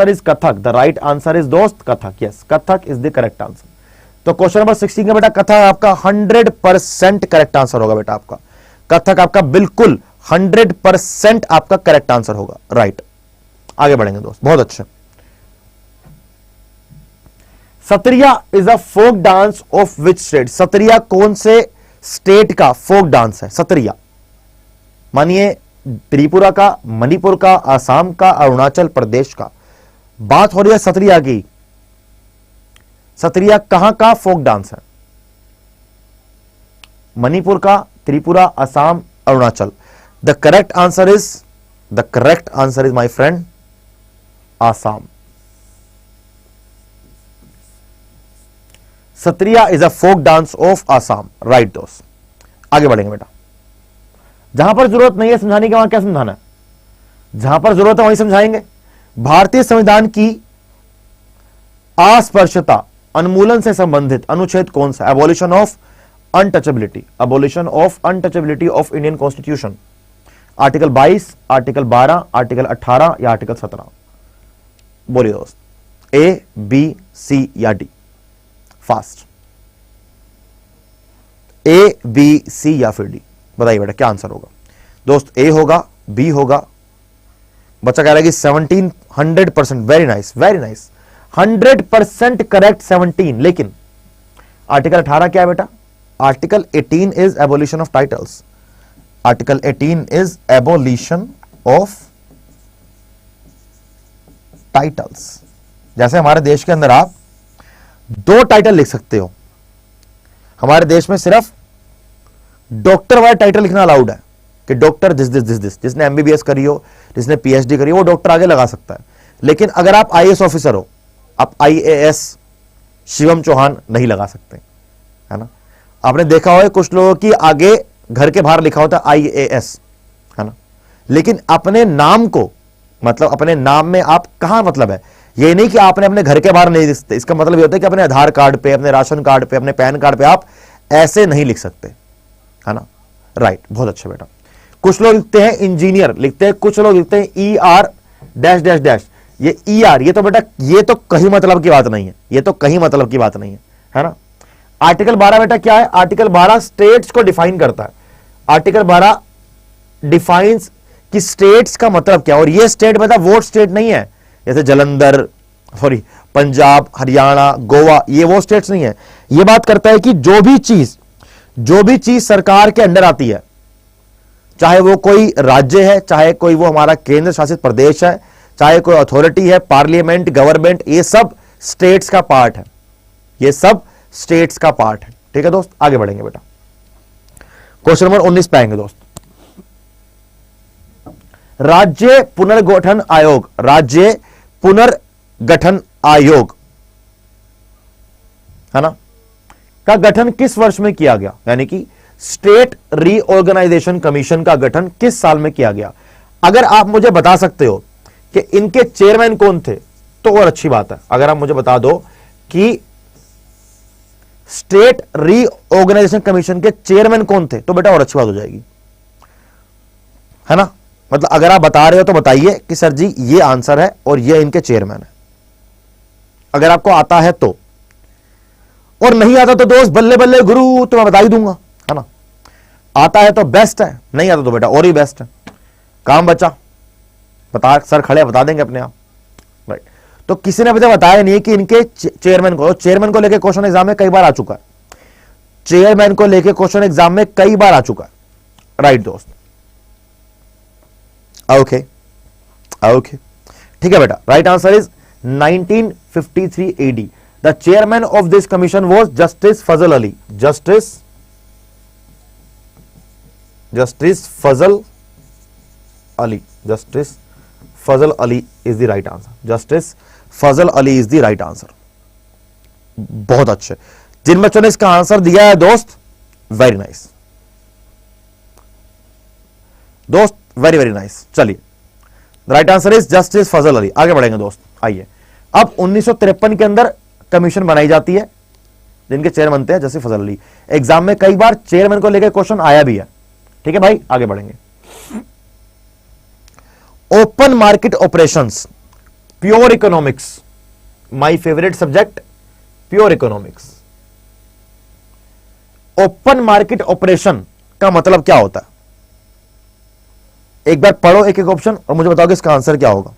is Kathak. The right answer is दोस्त Kathak. Yes, Kathak is the correct answer. तो क्वेश्चन नंबर 16 का बेटा कथक आपका 100% करेक्ट आंसर होगा बेटा। आपका कथक आपका बिल्कुल 100% आपका करेक्ट आंसर होगा। राइट, आगे बढ़ेंगे दोस्त, बहुत अच्छे। Sattriya is a folk dance of which state? Sattriya कौन से स्टेट का फोक डांस है? सत्रिया मानिए त्रिपुरा का, मणिपुर का, असम का, अरुणाचल प्रदेश का। बात हो रही है सत्रिया की। सत्रिया कहां का फोक डांस है? मणिपुर का, Tripura, Assam, Arunachal. The correct answer is my friend Assam. Sattriya is a folk dance of Assam. Right दोस्त, आगे बढ़ेंगे बेटा। जहां पर जरूरत नहीं है समझाने के वहां क्या समझाना है? जहां पर जरूरत है वहीं समझाएंगे। भारतीय संविधान की अस्पृश्यता उन्मूलन से संबंधित अनुच्छेद कौन सा? Abolition of untouchability. Abolition of untouchability of Indian constitution. Article 22, article 12, article 18 या आर्टिकल 17? बोलिए दोस्त, ए, बी, सी या डी? फास्ट, ए, बी, सी या फिर डी? बताइए बेटा क्या आंसर होगा? दोस्त ए होगा, बी होगा। बच्चा कह रहा है कि 17 100%। Very nice, very nice, 100% correct 17। लेकिन आर्टिकल 18 क्या है बेटा? Article 18 is abolition of titles. Article 18 is abolition of titles. जैसे हमारे देश के अंदर आप 2 टाइटल लिख सकते हो। हमारे देश में सिर्फ डॉक्टर वाला टाइटल लिखना अलाउड है कि डॉक्टर दिस। जिसने एमबीबीएस करी हो, जिसने पीएचडी करी हो, वो डॉक्टर आगे लगा सकता है। लेकिन अगर आप आईएएस ऑफिसर हो, आप आईएएस शिवम चौहान नहीं लगा सकते, है ना। आपने देखा होगा कुछ लोगों की आगे घर के बाहर लिखा होता है आईएएस, है ना। लेकिन अपने नाम को, मतलब अपने नाम में आप कहां, मतलब है ये नहीं कि आपने अपने घर के बाहर नहीं लिख सकते। इसका मतलब ये होता है कि अपने आधार कार्ड पे, अपने राशन कार्ड पे, अपने पैन कार्ड पे आप ऐसे नहीं लिख सकते, है ना। राइट, बहुत अच्छा बेटा। कुछ लोग लिखते हैं इंजीनियर लिखते हैं, कुछ लोग लिखते हैं ER डैश डैश डैश। ये ER, ये तो बेटा ये तो कहीं मतलब की बात नहीं है, ये तो कहीं मतलब की बात नहीं है ना। आर्टिकल 12 बेटा क्या है? आर्टिकल 12 स्टेट्स को डिफाइन करता है। आर्टिकल 12 डिफाइंस कि स्टेट्स का मतलब क्या है। और ये स्टेट बेटा वोट स्टेट नहीं है, जैसे जलंधर, सॉरी पंजाब, हरियाणा, गोवा, ये वो स्टेट्स नहीं है। ये बात करता है कि जो भी चीज सरकार के अंडर आती है, चाहे वो कोई राज्य है, चाहे कोई वो हमारा केंद्र शासित प्रदेश है, चाहे कोई अथॉरिटी है, पार्लियामेंट, गवर्नमेंट, ये सब स्टेट्स का पार्ट है। ये सब स्टेट्स का पार्ट है। ठीक है दोस्त, आगे बढ़ेंगे बेटा। क्वेश्चन नंबर 19 पे आएंगे दोस्त। राज्य पुनर्गठन आयोग, राज्य पुनर्गठन आयोग, है ना, का गठन किस वर्ष में किया गया? यानी कि स्टेट रीऑर्गेनाइजेशन कमीशन का गठन किस साल में किया गया? अगर आप मुझे बता सकते हो कि इनके चेयरमैन कौन थे तो और अच्छी बात है। अगर आप मुझे बता दो कि स्टेट रीऑर्गेनाइजेशन कमीशन के चेयरमैन कौन थे तो बेटा और अच्छी बात हो जाएगी, है ना। मतलब अगर आप बता रहे हो तो बताइए कि सर जी ये आंसर है और ये इनके चेयरमैन है, अगर आपको आता है तो। और नहीं आता तो दोस्त बल्ले बल्ले गुरु, तो मैं बता ही दूंगा, है ना। आता है तो बेस्ट है, नहीं आता तो बेटा और ही बेस्ट है। काम बचा, बता सर खड़े बता देंगे अपने आप। राइट, तो किसी ने अभी तक बताया नहीं है कि इनके चेयरमैन को लेके क्वेश्चन एग्जाम में कई बार आ चुका है। चेयरमैन को लेके क्वेश्चन एग्जाम में कई बार आ चुका है। राइट दोस्त, ओके ओके, ठीक है बेटा। Right answer is 1953 AD। The chairman of this commission was justice Fazal Ali. Justice Fazal Ali. Justice Fazal Ali is the right answer. Justice Fazal Ali is the right answer. बहुत अच्छे। जिन बच्चों ने इसका आंसर दिया है दोस्त, वेरी नाइस दोस्त, वेरी वेरी नाइस। चलिए, right answer is justice Fazal Ali. आगे बढ़ेंगे दोस्त, आइए। अब 1953 के अंदर कमीशन बनाई जाती है जिनके चेयरमैन बनते हैं जस्टिस फजल अली। एग्जाम में कई बार चेयरमैन को लेकर क्वेश्चन आया भी है, ठीक है भाई। आगे बढ़ेंगे। Open market operations, pure economics, my favourite subject, pure economics. Open market operation का मतलब क्या होता है? एक बार पढ़ो एक एक ऑप्शन और मुझे बताओ कि इसका आंसर क्या होगा।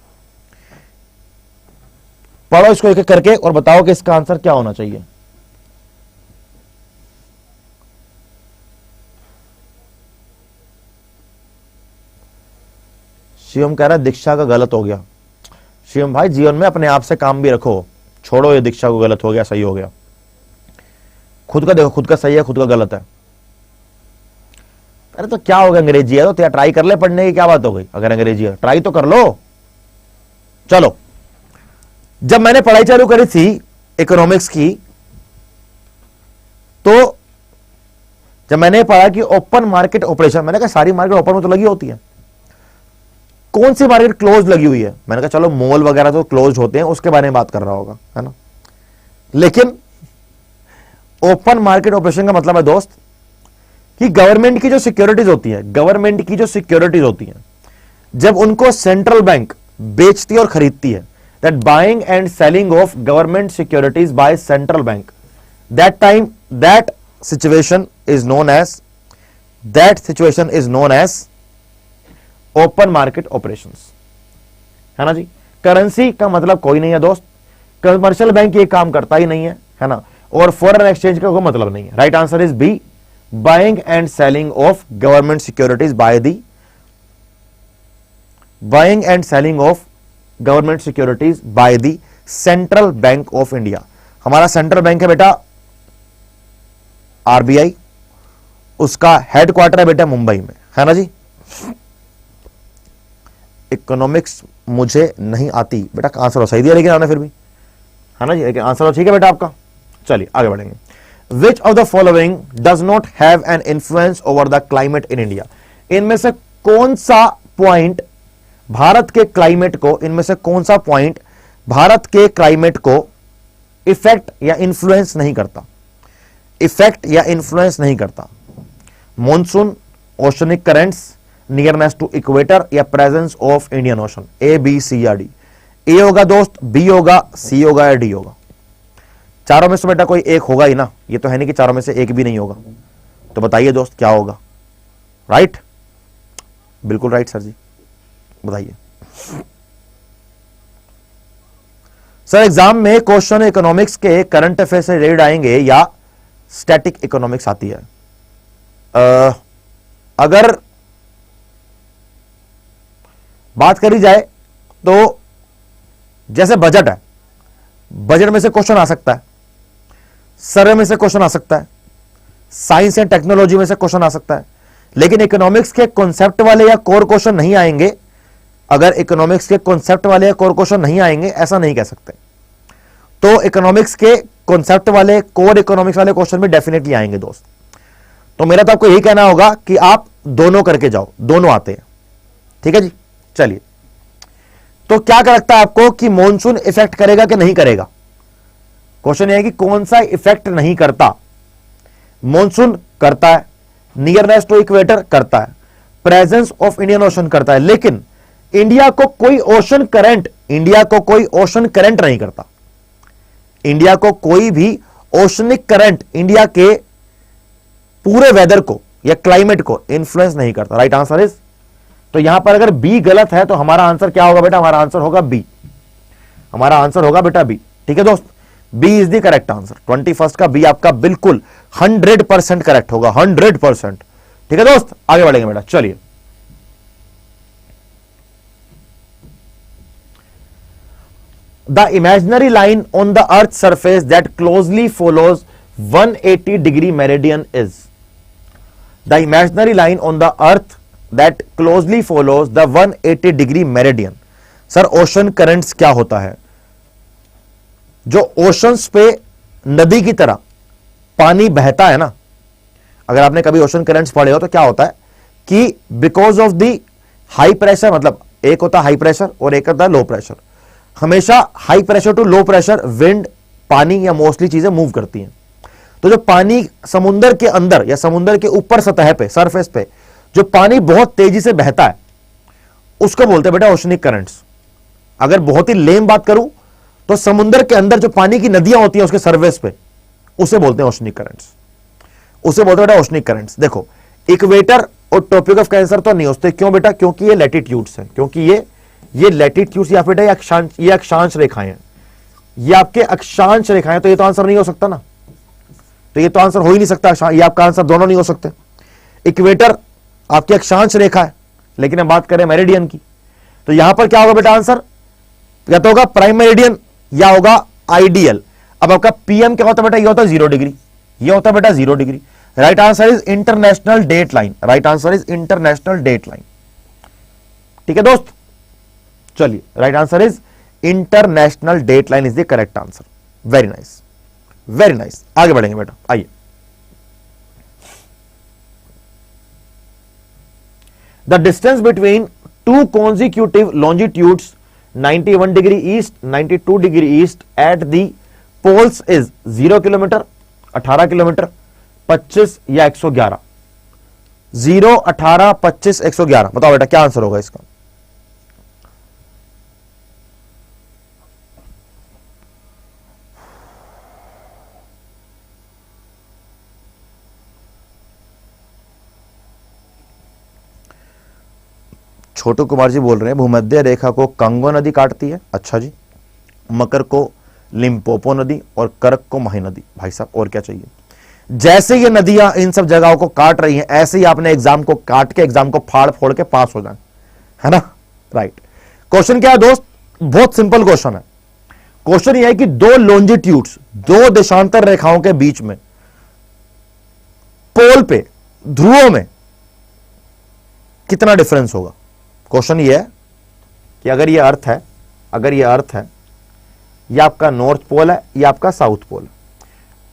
पढ़ो इसको एक एक करके और बताओ कि इसका आंसर क्या होना चाहिए। शिवम कह रहा है दीक्षा का गलत हो गया। शिवम भाई, जीवन में अपने आप से काम भी रखो, छोड़ो ये दीक्षा को गलत हो गया सही हो गया। खुद का देखो, खुद का सही है, खुद का गलत है। अरे तो क्या होगा, अंग्रेजी है तो ट्राई कर ले, पढ़ने की क्या बात हो गई। अगर अंग्रेजी है ट्राई तो कर लो। चलो, जब मैंने पढ़ाई चालू करी थी इकोनॉमिक्स की, तो जब मैंने पढ़ा कि ओपन मार्केट ऑपरेशन, मैंने कहा सारी मार्केट ओपन में तो लगी होती है, कौन सी मार्केट क्लोज लगी हुई है। मैंने कहा चलो मॉल वगैरह तो क्लोज होते हैं, उसके बारे में बात कर रहा होगा, है ना। लेकिन ओपन मार्केट ऑपरेशन का मतलब है दोस्त कि गवर्नमेंट की जो सिक्योरिटीज होती है, गवर्नमेंट की जो सिक्योरिटीज होती हैं, जब उनको सेंट्रल बैंक बेचती और खरीदती है, that buying and selling of government securities by central bank, that time that situation is known as open market operations, है ना जी। करेंसी का मतलब कोई नहीं है दोस्त, कमर्शियल बैंक ये काम करता ही नहीं है ना। और फॉरेन एक्सचेंज का कोई मतलब नहीं है। Right answer is B, buying and selling of government securities by the central bank of India. हमारा सेंट्रल बैंक है बेटा RBI, उसका हेडक्वार्टर है बेटा मुंबई में, है ना जी। इकोनॉमिक्स मुझे नहीं आती बेटा, आंसर सही दिया लेकिन आपने फिर भी, है ना जी, लेकिन आंसर ठीक है बेटा आपका। चलिए आगे बढ़ेंगे। विच of the following does not have an influence over the climate in India. इनमें से कौन सा पॉइंट भारत के क्लाइमेट को, इनमें से कौन सा पॉइंट भारत के क्लाइमेट को इफेक्ट या इंफ्लुएंस नहीं करता, इफेक्ट या इंफ्लुएंस नहीं करता? Monsoon, oceanic currents, nearness to equator या presence of Indian Ocean. A, B, C या D? ए होगा दोस्त, बी होगा, सी होगा या डी होगा? चारों में से बेटा कोई एक होगा ही ना, ये तो है नहीं कि चारों में से एक भी नहीं होगा। तो बताइए दोस्त क्या होगा? राइट, बिल्कुल राइट सर जी, बताइए सर। एग्जाम में क्वेश्चन इकोनॉमिक्स के करंट अफेयर से रिलेटेड आएंगे या स्टैटिक इकोनॉमिक्स आती है? अगर बात करी जाए तो जैसे बजट है, बजट में से क्वेश्चन आ सकता है, सर्वे में से क्वेश्चन आ सकता है, साइंस एंड टेक्नोलॉजी में से क्वेश्चन आ सकता है, लेकिन इकोनॉमिक्स के कॉन्सेप्ट वाले या कोर क्वेश्चन नहीं आएंगे। अगर इकोनॉमिक्स के कॉन्सेप्ट वाले या कोर क्वेश्चन नहीं आएंगे, ऐसा नहीं कह सकते। तो इकोनॉमिक्स के कॉन्सेप्ट वाले, कोर इकोनॉमिक्स वाले क्वेश्चन भी डेफिनेटली आएंगे दोस्त। तो मेरा तो आपको यही कहना होगा कि आप दोनों करके जाओ, दोनों आते हैं, ठीक है जी। चलिए, तो क्या लगता है आपको कि मॉनसून इफेक्ट करेगा कि नहीं करेगा? क्वेश्चन यह है कि कौन सा इफेक्ट नहीं करता। मॉनसून करता है, नियरनेस टू इक्वेटर करता है, प्रेजेंस ऑफ इंडियन ओशन करता है, लेकिन इंडिया को कोई ओशन करंट, इंडिया को कोई ओशन करंट नहीं करता। इंडिया को कोई भी ओशनिक करंट इंडिया के पूरे वेदर को या क्लाइमेट को इंफ्लुएंस नहीं करता। राइट आंसर इज, तो यहां पर अगर बी गलत है तो हमारा आंसर क्या होगा बेटा? हमारा आंसर होगा बी, हमारा आंसर होगा बेटा बी, ठीक है दोस्त। B is the correct answer. 21 का बी आपका बिल्कुल 100% करेक्ट होगा, 100%, ठीक है दोस्त। आगे बढ़ेंगे बेटा, चलिए the imaginary line on the earth surface that closely follows 180 degree meridian is. The imaginary line on the earth that closely follows the 180 degree meridian. Sir ocean currents क्या होता है? जो ओशंस पे नदी की तरह पानी बहता है ना, अगर आपने कभी ओशन करंट्स पढ़े हो तो क्या होता है कि because of the high pressure, मतलब एक होता है हाई प्रेशर और एक होता है लो प्रेशर। हमेशा high pressure to low pressure wind, पानी या मोस्टली चीजें मूव करती हैं। तो जो पानी समुद्र के अंदर या समुद्र के ऊपर सतह पे, सरफेस पे जो पानी बहुत तेजी से बहता है उसको बोलते हैं बेटा ओशनिक करंट्स। अगर बहुत ही लेम बात करूं तो समुद्र के अंदर जो पानी की नदियां होती हैं उसके सरफेस पे, उसे बोलते हैं ओशनिक करंट्स। उसे बोलते हैं बेटा ओशनिक करंट्स। देखो इक्वेटर और ट्रॉपिक ऑफ कैंसर तो नहीं होते, क्यों बेटा? क्योंकि ये लैटिट्यूड्स हैं, क्योंकि ये लैटिट्यूड्स या बेटा ये अक्षांश रेखाएं हैं, ये आपके अक्षांश रेखाएं। तो ये तो आंसर नहीं हो सकता ना, तो ये तो आंसर हो ही नहीं सकता, ये आपका आंसर दोनों नहीं हो सकते। इक्वेटर आपकी अक्षांश रेखा है, लेकिन हम बात करें मेरिडियन की, तो यहां पर क्या होगा बेटा आंसर? या तो होगा प्राइम मेरिडियन या होगा आइडियल। अब आपका पीएम क्या होता है बेटा? ये होता है 0 डिग्री, ये होता है बेटा 0 degree. Right answer is international date line. Right answer is international date line. ठीक है दोस्त, चलिए right answer is international date line is the correct answer. Very nice, very nice. आगे बढ़ेंगे बेटा, आइए। The distance between two consecutive longitudes 91 degree east, 92 degree east at the poles is 0 kilometre, 18 kilometre, 25 या 111। 0, 18, 25, 111। बताओ बेटा क्या आंसर होगा इसका? छोटू कुमार जी बोल रहे हैं भूमध्य रेखा को कंगो नदी काटती है। अच्छा जी। मकर को लिम्पोपो नदी और कर्क को मही नदी। भाई साहब और क्या चाहिए? जैसे ये नदियां इन सब जगहों को काट रही हैं, ऐसे ही आपने एग्जाम को काट के एग्जाम को फाड़ फोड़ के पास हो जाए, है ना? राइट। क्वेश्चन क्या है दोस्त? बहुत सिंपल क्वेश्चन है। क्वेश्चन यह है कि दो लॉन्जिट्यूड्स, दो देशांतर रेखाओं के बीच में पोल पे, ध्रुवों में कितना डिफरेंस होगा? क्वेश्चन ये है कि अगर ये अर्थ है, अगर ये अर्थ है, ये आपका नॉर्थ पोल है, ये आपका साउथ पोल है।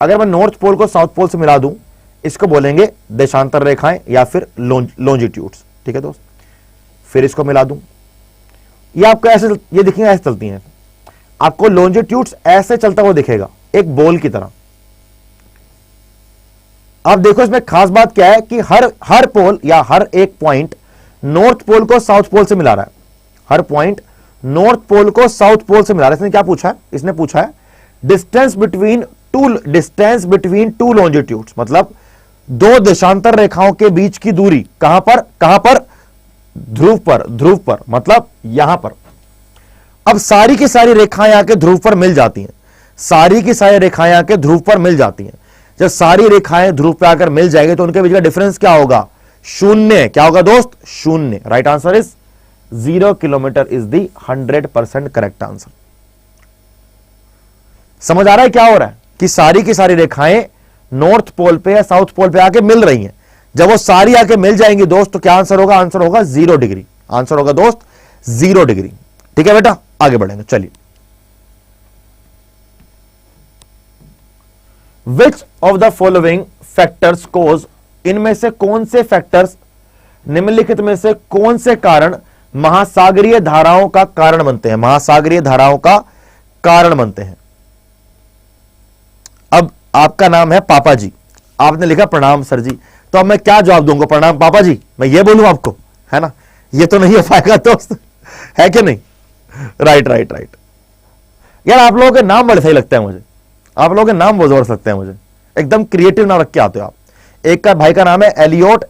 अगर मैं नॉर्थ पोल को साउथ पोल से मिला दूं, इसको बोलेंगे देशांतर रेखाएं या फिर लॉन्जिट्यूड्स। ठीक है दोस्त, फिर इसको मिला दूं, ये आपको ऐसे, ये दिखेंगे ऐसे चलती हैं, आपको लॉन्जिट्यूड्स ऐसे चलता हुआ दिखेगा एक बॉल की तरह। अब देखो इसमें खास बात क्या है कि हर पोल या हर एक पॉइंट नॉर्थ पोल को साउथ पोल से मिला रहा है। हर पॉइंट नॉर्थ पोल को साउथ पोल से मिला रहा है। इसने क्या पूछा है? इसने पूछा है डिस्टेंस बिटवीन टू लॉन्जिट्यूड्स, मतलब दो देशांतर रेखाओं के बीच की दूरी कहां पर? ध्रुव पर, मतलब यहां पर। अब सारी की सारी रेखाएं आके ध्रुव पर मिल जाती हैं, सारी की सारी रेखाएं आके ध्रुव पर मिल जाती हैं। जब सारी रेखाएं ध्रुव पर आकर मिल जाएंगी तो उनके बीच का डिफरेंस क्या होगा? शून्य। क्या होगा दोस्त? शून्य। Right answer is 0 kilometre is the 100% correct answer. समझ आ रहा है क्या हो रहा है कि सारी की सारी रेखाएं नॉर्थ पोल पे या साउथ पोल पे आके मिल रही हैं। जब वो सारी आके मिल जाएंगी दोस्त तो क्या आंसर होगा? आंसर होगा 0 डिग्री। आंसर होगा दोस्त 0 डिग्री। ठीक है बेटा, आगे बढ़ेंगे, चलिए। Which of the following factors cause, इनमें से कौन से फैक्टर्स, निम्नलिखित में से कौन से कारण महासागरीय धाराओं का कारण बनते हैं? महासागरीय धाराओं का कारण बनते हैं। अब आपका नाम है पापा जी, आपने लिखा प्रणाम सर जी, तो अब मैं क्या जवाब दूंगा? प्रणाम पापा जी, मैं ये बोलूं आपको, है ना? ये तो नहीं हो पाएगा दोस्त, है कि नहीं? Right right right. यार आप लोगों के नाम बड़े सही लगते हैं मुझे, आप लोगों के नाम बहुत जबरदस्त लगते हैं मुझे, एकदम क्रिएटिव नाम रख के आते हो आप। एक का भाई का नाम है एलियोट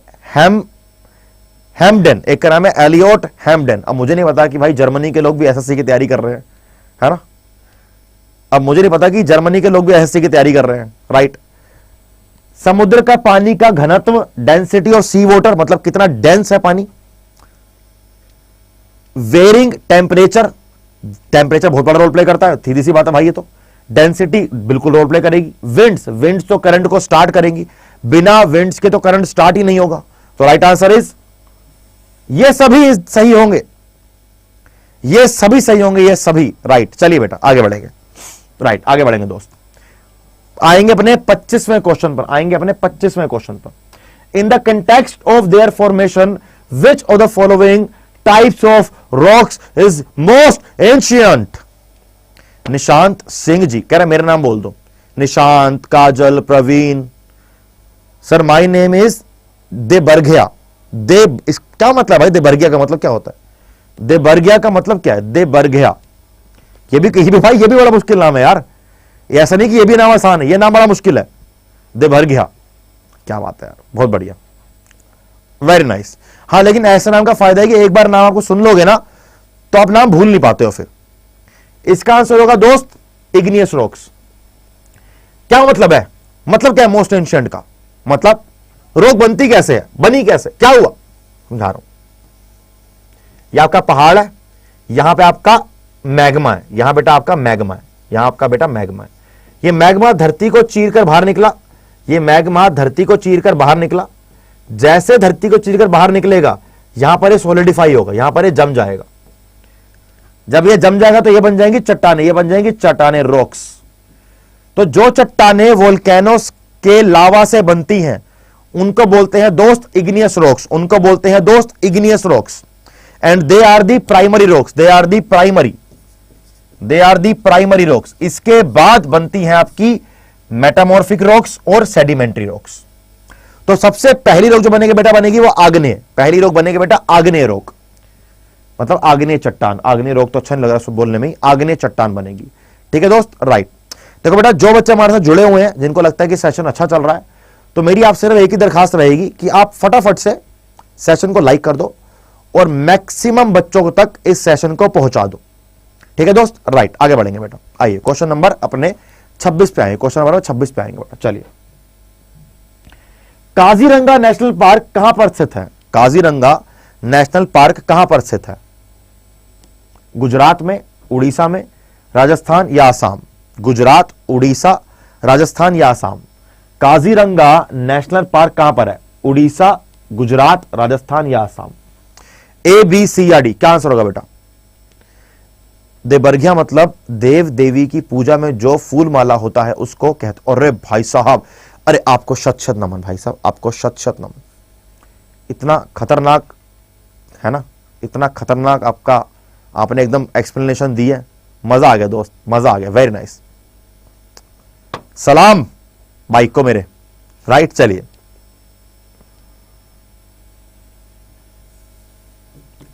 हैम्डेन, एक का नाम है एलियोट हैम्डेन। अब मुझे नहीं पता कि भाई जर्मनी के लोग भी एसएससी की तैयारी कर रहे हैं, है ना? अब मुझे नहीं पता कि जर्मनी के लोग भी एसएससी की तैयारी कर रहे हैं। राइट। समुद्र का पानी का घनत्व, डेंसिटी ऑफ सी वाटर, मतलब कितना डेंस है पानी। वेरिंग टेम्परेचर, टेम्परेचर बहुत बड़ा रोल प्ले करता है, सीधी सी बात है भाई ये तो। डेंसिटी बिल्कुल रोल प्ले करेगी। विंड्स तो करंट को स्टार्ट करेंगी, बिना विंड्स के तो करंट स्टार्ट ही नहीं होगा। तो राइट आंसर इज, ये सभी सही होंगे, ये सभी सही होंगे, ये सभी राइट। चलिए बेटा आगे बढ़ेंगे, राइट आगे बढ़ेंगे दोस्त। आएंगे अपने 25वें क्वेश्चन पर, आएंगे अपने 25वें क्वेश्चन पर। In the context of their formation which of the following types of rocks is most ancient. Nishant Singh ji कह रहे मेरा नाम बोल दो। Nishant, Kajal, Praveen. Sir my name is Debarghya. क्या मतलब भाई देबरघिया का मतलब क्या होता है? देबरघिया का मतलब क्या है? देबरघिया, ये भी भाई ये भी बड़ा मुश्किल नाम है यार। ऐसा नहीं कि ये भी नाम आसान है, ये नाम बड़ा मुश्किल है। देबरघिया, क्या बात है यार, बहुत बढ़िया, वेरी नाइस। हाँ लेकिन ऐसे नाम का फायदा है कि एक बार नाम आपको सुन लोगे ना तो आप नाम भूल नहीं पाते हो फिर। इसका आंसर होगा दोस्त इग्नियस रॉक्स। क्या मतलब है? मतलब क्या है मोस्ट एंशिएंट का? मतलब रॉक बनती कैसे है, बनी कैसे, क्या हुआ, समझा रहा हूं। यह आपका पहाड़ है, यहां पे आपका मैग्मा है, यहां बेटा आपका मैग्मा है, यहां आपका बेटा मैग्मा है। ये मैग्मा धरती को चीरकर बाहर निकला, ये मैग्मा धरती को चीरकर बाहर निकला। जैसे धरती को चीरकर बाहर निकलेगा यहां पर ये सॉलिडिफाई होगा, यहां पर ये जम जाएगा। जब ये जम जाएगा तो ये बन जाएंगी चट्टाने, ये बन जाएंगी चट्टाने, रॉक्स। तो जो चट्टाने वोल्केनोस के लावा से बनती हैं उनको बोलते हैं दोस्त इग्नियस रॉक्स, उनको बोलते हैं दोस्त igneous rocks. And they are the primary rocks, they are the primary, they are the primary rocks. इसके बाद बनती हैं आपकी मेटामॉर्फिक रॉक्स और सेडिमेंट्री रॉक्स। तो सबसे पहली रॉक जो बनेगी बेटा बनेगी वो आग्नेय, पहली रॉक बनेगी बेटा आग्नेय रॉक, मतलब आग्नेय चट्टान। आग्नेय रॉक तो अच्छा नहीं लग रहा बोलने में, आग्नेय चट्टान बनेगी। ठीक है दोस्त, राइट। देखो बेटा जो बच्चे हमारे साथ जुड़े हुए हैं जिनको लगता है कि सेशन अच्छा चल रहा है, तो मेरी आप सिर्फ एक ही दरखास्त रहेगी कि आप फटाफट से सेशन को लाइक कर दो और मैक्सिमम बच्चों तक इस सेशन को पहुंचा दो। ठीक है दोस्त, राइट आगे बढ़ेंगे बेटा। आइए क्वेश्चन नंबर अपने 26 पे आए, क्वेश्चन नंबर 26 पे आएंगे बेटा। चलिए, काजीरंगा नेशनल पार्क कहां पर स्थित है? काजीरंगा नेशनल पार्क कहां पर स्थित है? गुजरात में, उड़ीसा में, राजस्थान या आसाम? गुजरात, उड़ीसा, राजस्थान या आसाम? काजीरंगा नेशनल पार्क कहां पर है? उड़ीसा, गुजरात, राजस्थान या आसाम? ए, बी, सी या डी? क्या आंसर होगा बेटा? देबरघिया मतलब देव देवी की पूजा में जो फूल माला होता है उसको कहते। अरे भाई साहब, अरे आपको शत शत नमन भाई साहब, आपको शत शत नमन। इतना खतरनाक है ना, इतना खतरनाक आपका आपने एकदम एक्सप्लेनेशन दी है, मजा आ गया दोस्त, मजा आ गया, वेरी नाइस। सलाम बाइक को मेरे, राइट। चलिए,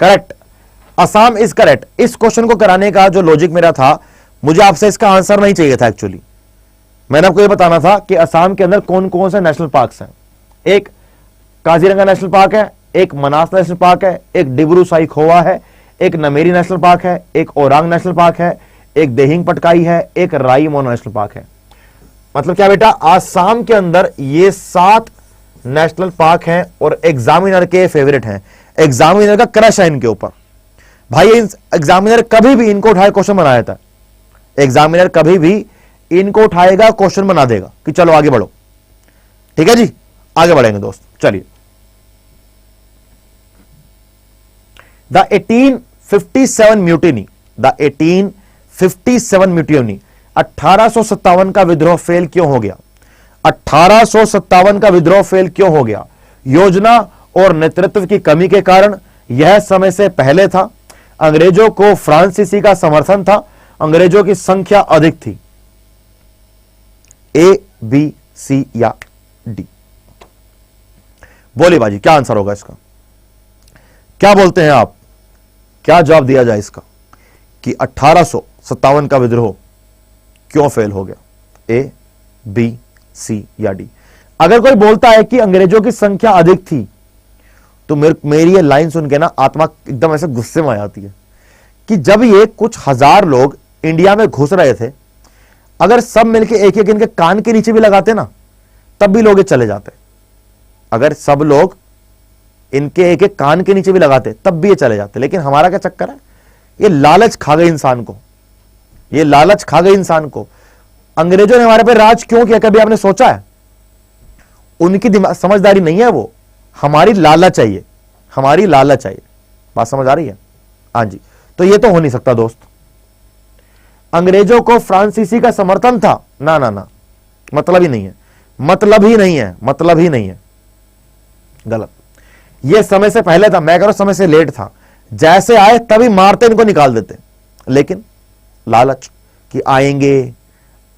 करेक्ट, असम इज करेक्ट। इस क्वेश्चन को कराने का जो लॉजिक मेरा था, मुझे आपसे इसका आंसर नहीं चाहिए था एक्चुअली। मैंने आपको यह बताना था कि असम के अंदर कौन कौन से नेशनल पार्क्स हैं। एक काजीरंगा नेशनल पार्क है, एक मनास नेशनल पार्क है, एक डिब्रू साइखोवा है, एक नमेरी नेशनल पार्क है, एक ओरांग नेशनल पार्क है, एक देहिंग पटकाई है, एक राईमोना नेशनल पार्क है। मतलब क्या बेटा, आसाम के अंदर ये 7 नेशनल पार्क हैं और एग्जामिनर के फेवरेट हैं। एग्जामिनर का क्रश है इनके ऊपर भाई। एग्जामिनर कभी भी इनको उठाए क्वेश्चन बना देता है। एग्जामिनर कभी भी इनको उठाएगा, क्वेश्चन बना देगा कि चलो आगे बढ़ो। ठीक है जी, आगे बढ़ेंगे दोस्त। चलिए, द 1857 म्यूटिनी, द 1857 म्यूटिनी, 1857 का विद्रोह फेल क्यों हो गया? 1857 का विद्रोह फेल क्यों हो गया? योजना और नेतृत्व की कमी के कारण, यह समय से पहले था, अंग्रेजों को फ्रांसीसी का समर्थन था, अंग्रेजों की संख्या अधिक थी? ए, बी, सी या डी? बोली बाजी, क्या आंसर होगा इसका? क्या बोलते हैं आप? क्या जवाब दिया जाए इसका कि 1857 का विद्रोह क्यों फेल हो गया? ए, बी, सी या डी? अगर कोई बोलता है कि अंग्रेजों की संख्या अधिक थी, तो मेरी ये लाइन सुन के ना आत्मा एकदम ऐसे गुस्से में आ जाती है कि जब ये कुछ हजार लोग इंडिया में घुस रहे थे, अगर सब मिलके एक एक इनके कान के नीचे भी लगाते ना, तब भी लोग ये चले जाते। अगर सब लोग इनके एक एक कान के नीचे भी लगाते तब भी ये चले जाते। लेकिन हमारा क्या चक्कर है ये लालच खा गई इंसान को, ये लालच खा गई इंसान को। अंग्रेजों ने हमारे पे राज क्यों किया, कभी आपने सोचा है? उनकी दिमाग समझदारी नहीं है, वो हमारी लालच चाहिए, हमारी लालच चाहिए। बात समझ आ रही है? हाँ जी। तो ये तो हो नहीं सकता दोस्त। अंग्रेजों को फ्रांसीसी का समर्थन था, ना ना ना, मतलब ही नहीं है, मतलब ही नहीं है, मतलब ही नहीं है, गलत। ये समय से पहले था, मैं कह रहा हूं समय से लेट था। जैसे आए तभी मारते इनको निकाल देते, लेकिन लालच कि आएंगे,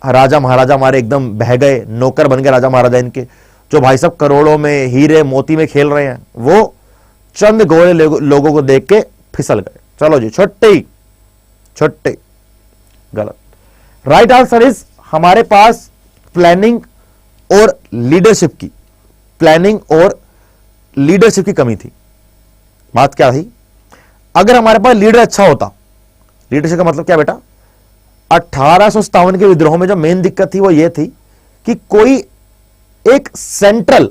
राजा महाराजा हमारे एकदम बह गए, नौकर बन गए राजा महाराजा इनके, जो भाई साहब करोड़ों में हीरे मोती में खेल रहे हैं, वो चंद गोरे लोगों को देख के फिसल गए। चलो जी, छुट्टी छुट्टी, गलत। राइट आंसर इज, हमारे पास प्लानिंग और लीडरशिप की, प्लानिंग और लीडरशिप की कमी थी। बात क्या थी? अगर हमारे पास लीडर अच्छा होता, लीडरशिप का मतलब क्या बेटा? 1857 के विद्रोह में जो मेन दिक्कत थी वो ये थी कि कोई एक सेंट्रल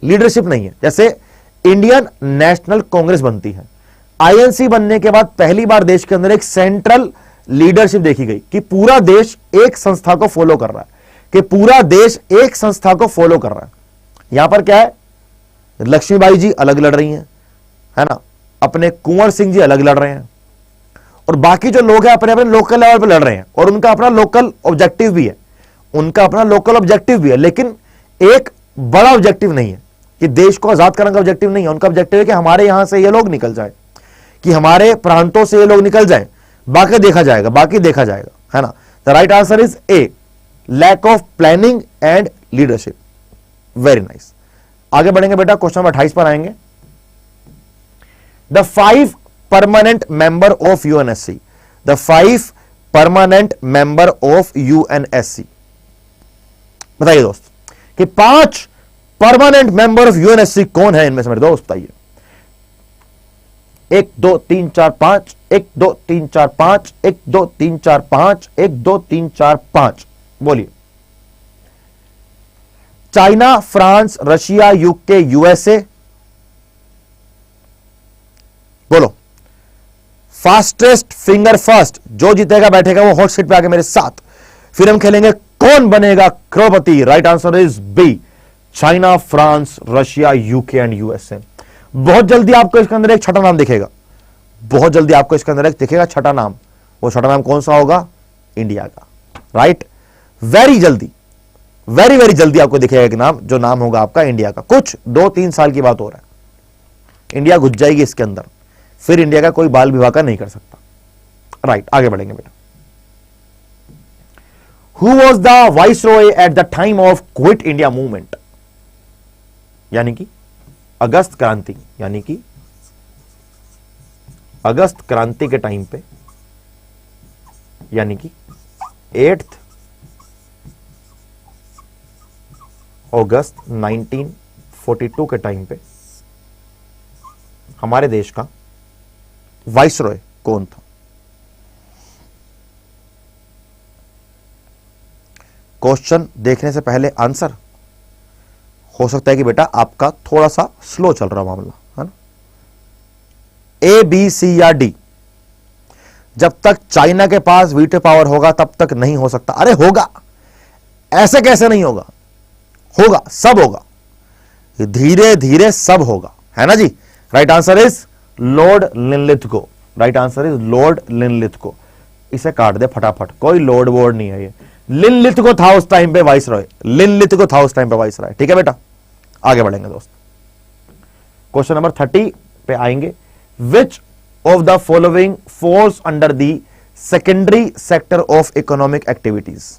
लीडरशिप नहीं है। जैसे इंडियन नेशनल कांग्रेस बनती है, आईएनसी बनने के बाद पहली बार देश के अंदर एक सेंट्रल लीडरशिप देखी गई कि पूरा देश एक संस्था को फॉलो कर रहा है, कि पूरा देश एक संस्था को फॉलो कर रहा है। यहां पर क्या है? लक्ष्मीबाई जी अलग लड़ रही हैं, है ना, अपने कुंवर सिंह जी अलग लड़ रहे हैं, और बाकी जो लोग हैं अपने अपने लोकल लेवल पर लड़ रहे हैं, और उनका अपना लोकल ऑब्जेक्टिव भी है, उनका अपना लोकल ऑब्जेक्टिव भी है, लेकिन एक बड़ा ऑब्जेक्टिव नहीं है कि देश को आजाद करने का ऑब्जेक्टिव नहीं है। उनका ऑब्जेक्टिव है कि हमारे यहां से ये लोग निकल जाए, कि हमारे प्रांतों से ये लोग निकल जाए, बाकी देखा जाएगा, बाकी देखा जाएगा, है ना। The right answer is A, lack of planning and leadership. Very nice. आगे बढ़ेंगे बेटा, क्वेश्चन नंबर 28 पर आएंगे। The 5 permanent member of UNSC, the 5 permanent member of UNSC. बताइए दोस्त कि 5 परमानेंट मेंबर ऑफ यूएनएससी कौन है इनमें से? मेरे दोस्त बताइए। 1 2 3 4 5, 1 2 3 4 5, 1 2 3 4 5, 1 2 3 4 5, बोलिए। China, France, Russia, UK, USA, बोलो। फास्टेस्ट फिंगर फर्स्ट, जो जीतेगा बैठेगा वो हॉट सीट पे आके मेरे साथ, फिर हम खेलेंगे Kaun Banega Crorepati. Right answer is B, China, France, Russia, UK and USA. बहुत जल्दी आपको इसके अंदर एक छठा नाम दिखेगा, बहुत जल्दी आपको इसके अंदर एक दिखेगा छठा नाम। वो छठा नाम कौन सा होगा? इंडिया का। राइट, वेरी जल्दी, वेरी वेरी जल्दी आपको दिखेगा एक नाम, जो नाम होगा आपका इंडिया का। कुछ 2-3 साल की बात हो रहा है, इंडिया घुस जाएगी इसके अंदर, फिर इंडिया का कोई बाल विवाह का नहीं कर सकता। राइट, आगे बढ़ेंगे बेटा। Who was the viceroy at the time of quit India movement? यानी कि अगस्त क्रांति, यानी कि अगस्त क्रांति के टाइम पे, यानी कि 8 अगस्त 1942 के टाइम पे हमारे देश का वाइसरॉय कौन था? क्वेश्चन देखने से पहले आंसर हो सकता है कि बेटा आपका थोड़ा सा स्लो चल रहा मामला, है ना। ए, बी, सी या डी। जब तक चाइना के पास वीटो पावर होगा तब तक नहीं हो सकता। अरे होगा, ऐसे कैसे नहीं होगा? होगा, सब होगा, धीरे धीरे सब होगा, है ना जी। Right answer is Lord Linlithgow. Right answer is Lord Linlithgow. इसे काट दे फटाफट, कोई लॉर्ड वोर्ड नहीं है ये। लिनलिथगो था उस टाइम पे वाइसरॉय, लिनलिथगो था उस टाइम पे वाइसरॉय। ठीक है बेटा, आगे बढ़ेंगे दोस्त। क्वेश्चन नंबर 30 पे आएंगे। विच of the following falls under the secondary sector of economic activities?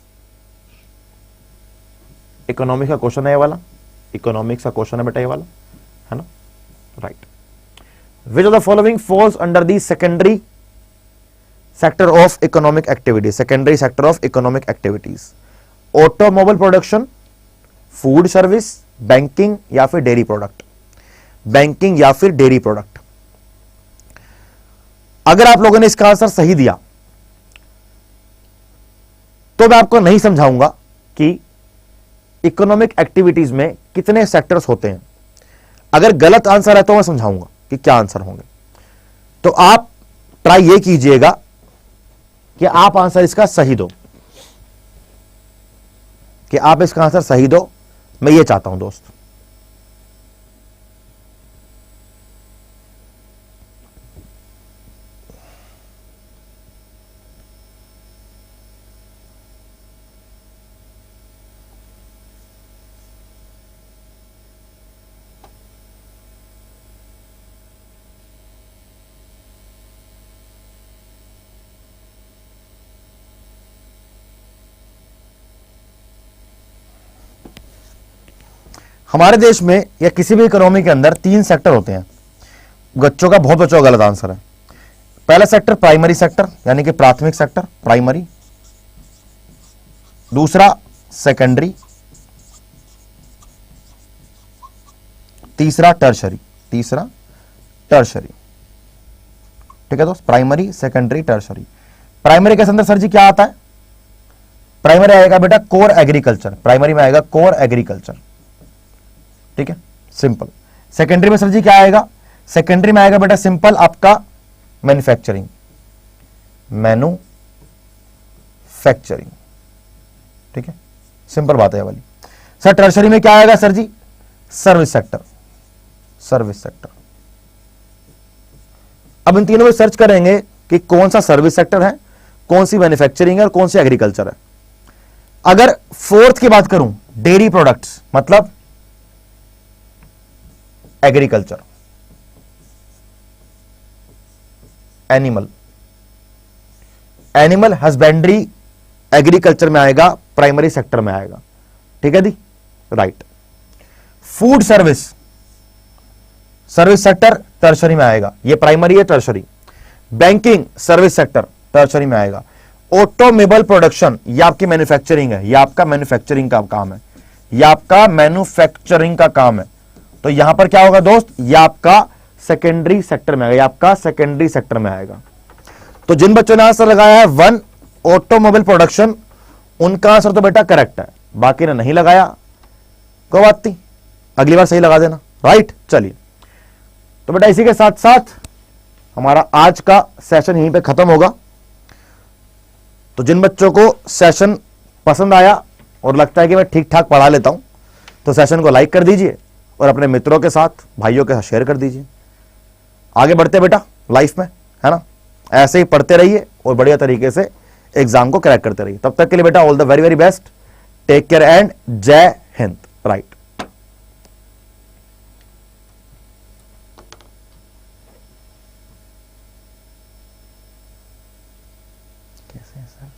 Economics का क्वेश्चन है ये वाला, इकोनॉमिक्स का क्वेश्चन है बेटा ये वाला, है ना। Right, which of the following falls under the secondary sector of economic activities? Secondary sector of economic activities, automobile production, food service, banking या फिर डेयरी प्रोडक्ट? बैंकिंग या फिर डेयरी प्रोडक्ट। अगर आप लोगों ने इसका आंसर सही दिया तो मैं आपको नहीं समझाऊंगा कि इकोनॉमिक एक्टिविटीज में कितने सेक्टर्स होते हैं। अगर गलत आंसर है तो मैं समझाऊंगा कि क्या आंसर होंगे। तो आप ट्राई ये कीजिएगा कि आप आंसर इसका सही दो, कि आप इसका आंसर सही दो, मैं ये चाहता हूं दोस्त। हमारे देश में या किसी भी इकोनॉमी के अंदर 3 सेक्टर होते हैं। बच्चों का, बहुत बच्चों का गलत आंसर है। पहला सेक्टर प्राइमरी सेक्टर, यानी कि प्राथमिक सेक्टर, प्राइमरी। दूसरा सेकेंडरी, तीसरा टर्शरी, तीसरा टर्शरी। ठीक है दोस्त, प्राइमरी, सेकेंडरी, टर्शरी। प्राइमरी के अंदर सर जी क्या आता है? प्राइमरी आएगा बेटा कोर एग्रीकल्चर, प्राइमरी में आएगा कोर एग्रीकल्चर। ठीक है, सिंपल। सेकेंडरी में सर जी क्या आएगा? सेकेंडरी में आएगा बेटा सिंपल आपका मैन्युफैक्चरिंग, मैन्युफैक्चरिंग। ठीक है, सिंपल बात है वाली। सर टर्शरी में क्या आएगा sir ji? Service sector, service sector. अब इन तीनों में सर्च करेंगे कि कौन सा सर्विस सेक्टर है, कौन सी मैन्युफैक्चरिंग है और कौन सी एग्रीकल्चर है। अगर फोर्थ की बात करूं, डेयरी प्रोडक्ट्स, मतलब agriculture, animal, animal husbandry agriculture में आएगा, प्राइमरी सेक्टर में आएगा। ठीक है दी, right. Food service, service sector tertiary में आएगा, ये प्राइमरी है, tertiary. Banking service sector tertiary में आएगा। ऑटोमोबाइल प्रोडक्शन, ये आपकी मैन्युफैक्चरिंग है, ये आपका मैन्युफैक्चरिंग का काम है, ये आपका मैन्युफैक्चरिंग का काम है। तो यहां पर क्या होगा दोस्त? ये आपका सेकेंडरी सेक्टर में आएगा, ये आपका सेकेंडरी सेक्टर में आएगा। तो जिन बच्चों ने आंसर लगाया है 1 ऑटोमोबाइल प्रोडक्शन, उनका आंसर तो बेटा करेक्ट है। बाकी ने नहीं लगाया, कोई बात नहीं, अगली बार सही लगा देना। राइट, चलिए। तो बेटा इसी के साथ साथ हमारा आज का सेशन यहीं पे खत्म होगा। तो जिन बच्चों को सेशन पसंद आया और लगता है कि मैं ठीक ठाक पढ़ा लेता हूं, तो सेशन को लाइक कर दीजिए और अपने मित्रों के साथ, भाइयों के साथ शेयर कर दीजिए। आगे बढ़ते बेटा लाइफ में, है ना? ऐसे ही पढ़ते रहिए और बढ़िया तरीके से एग्जाम को क्रैक करते रहिए। तब तक के लिए बेटा all the very very best, take care and Jai Hind. Right. कैसे है सर?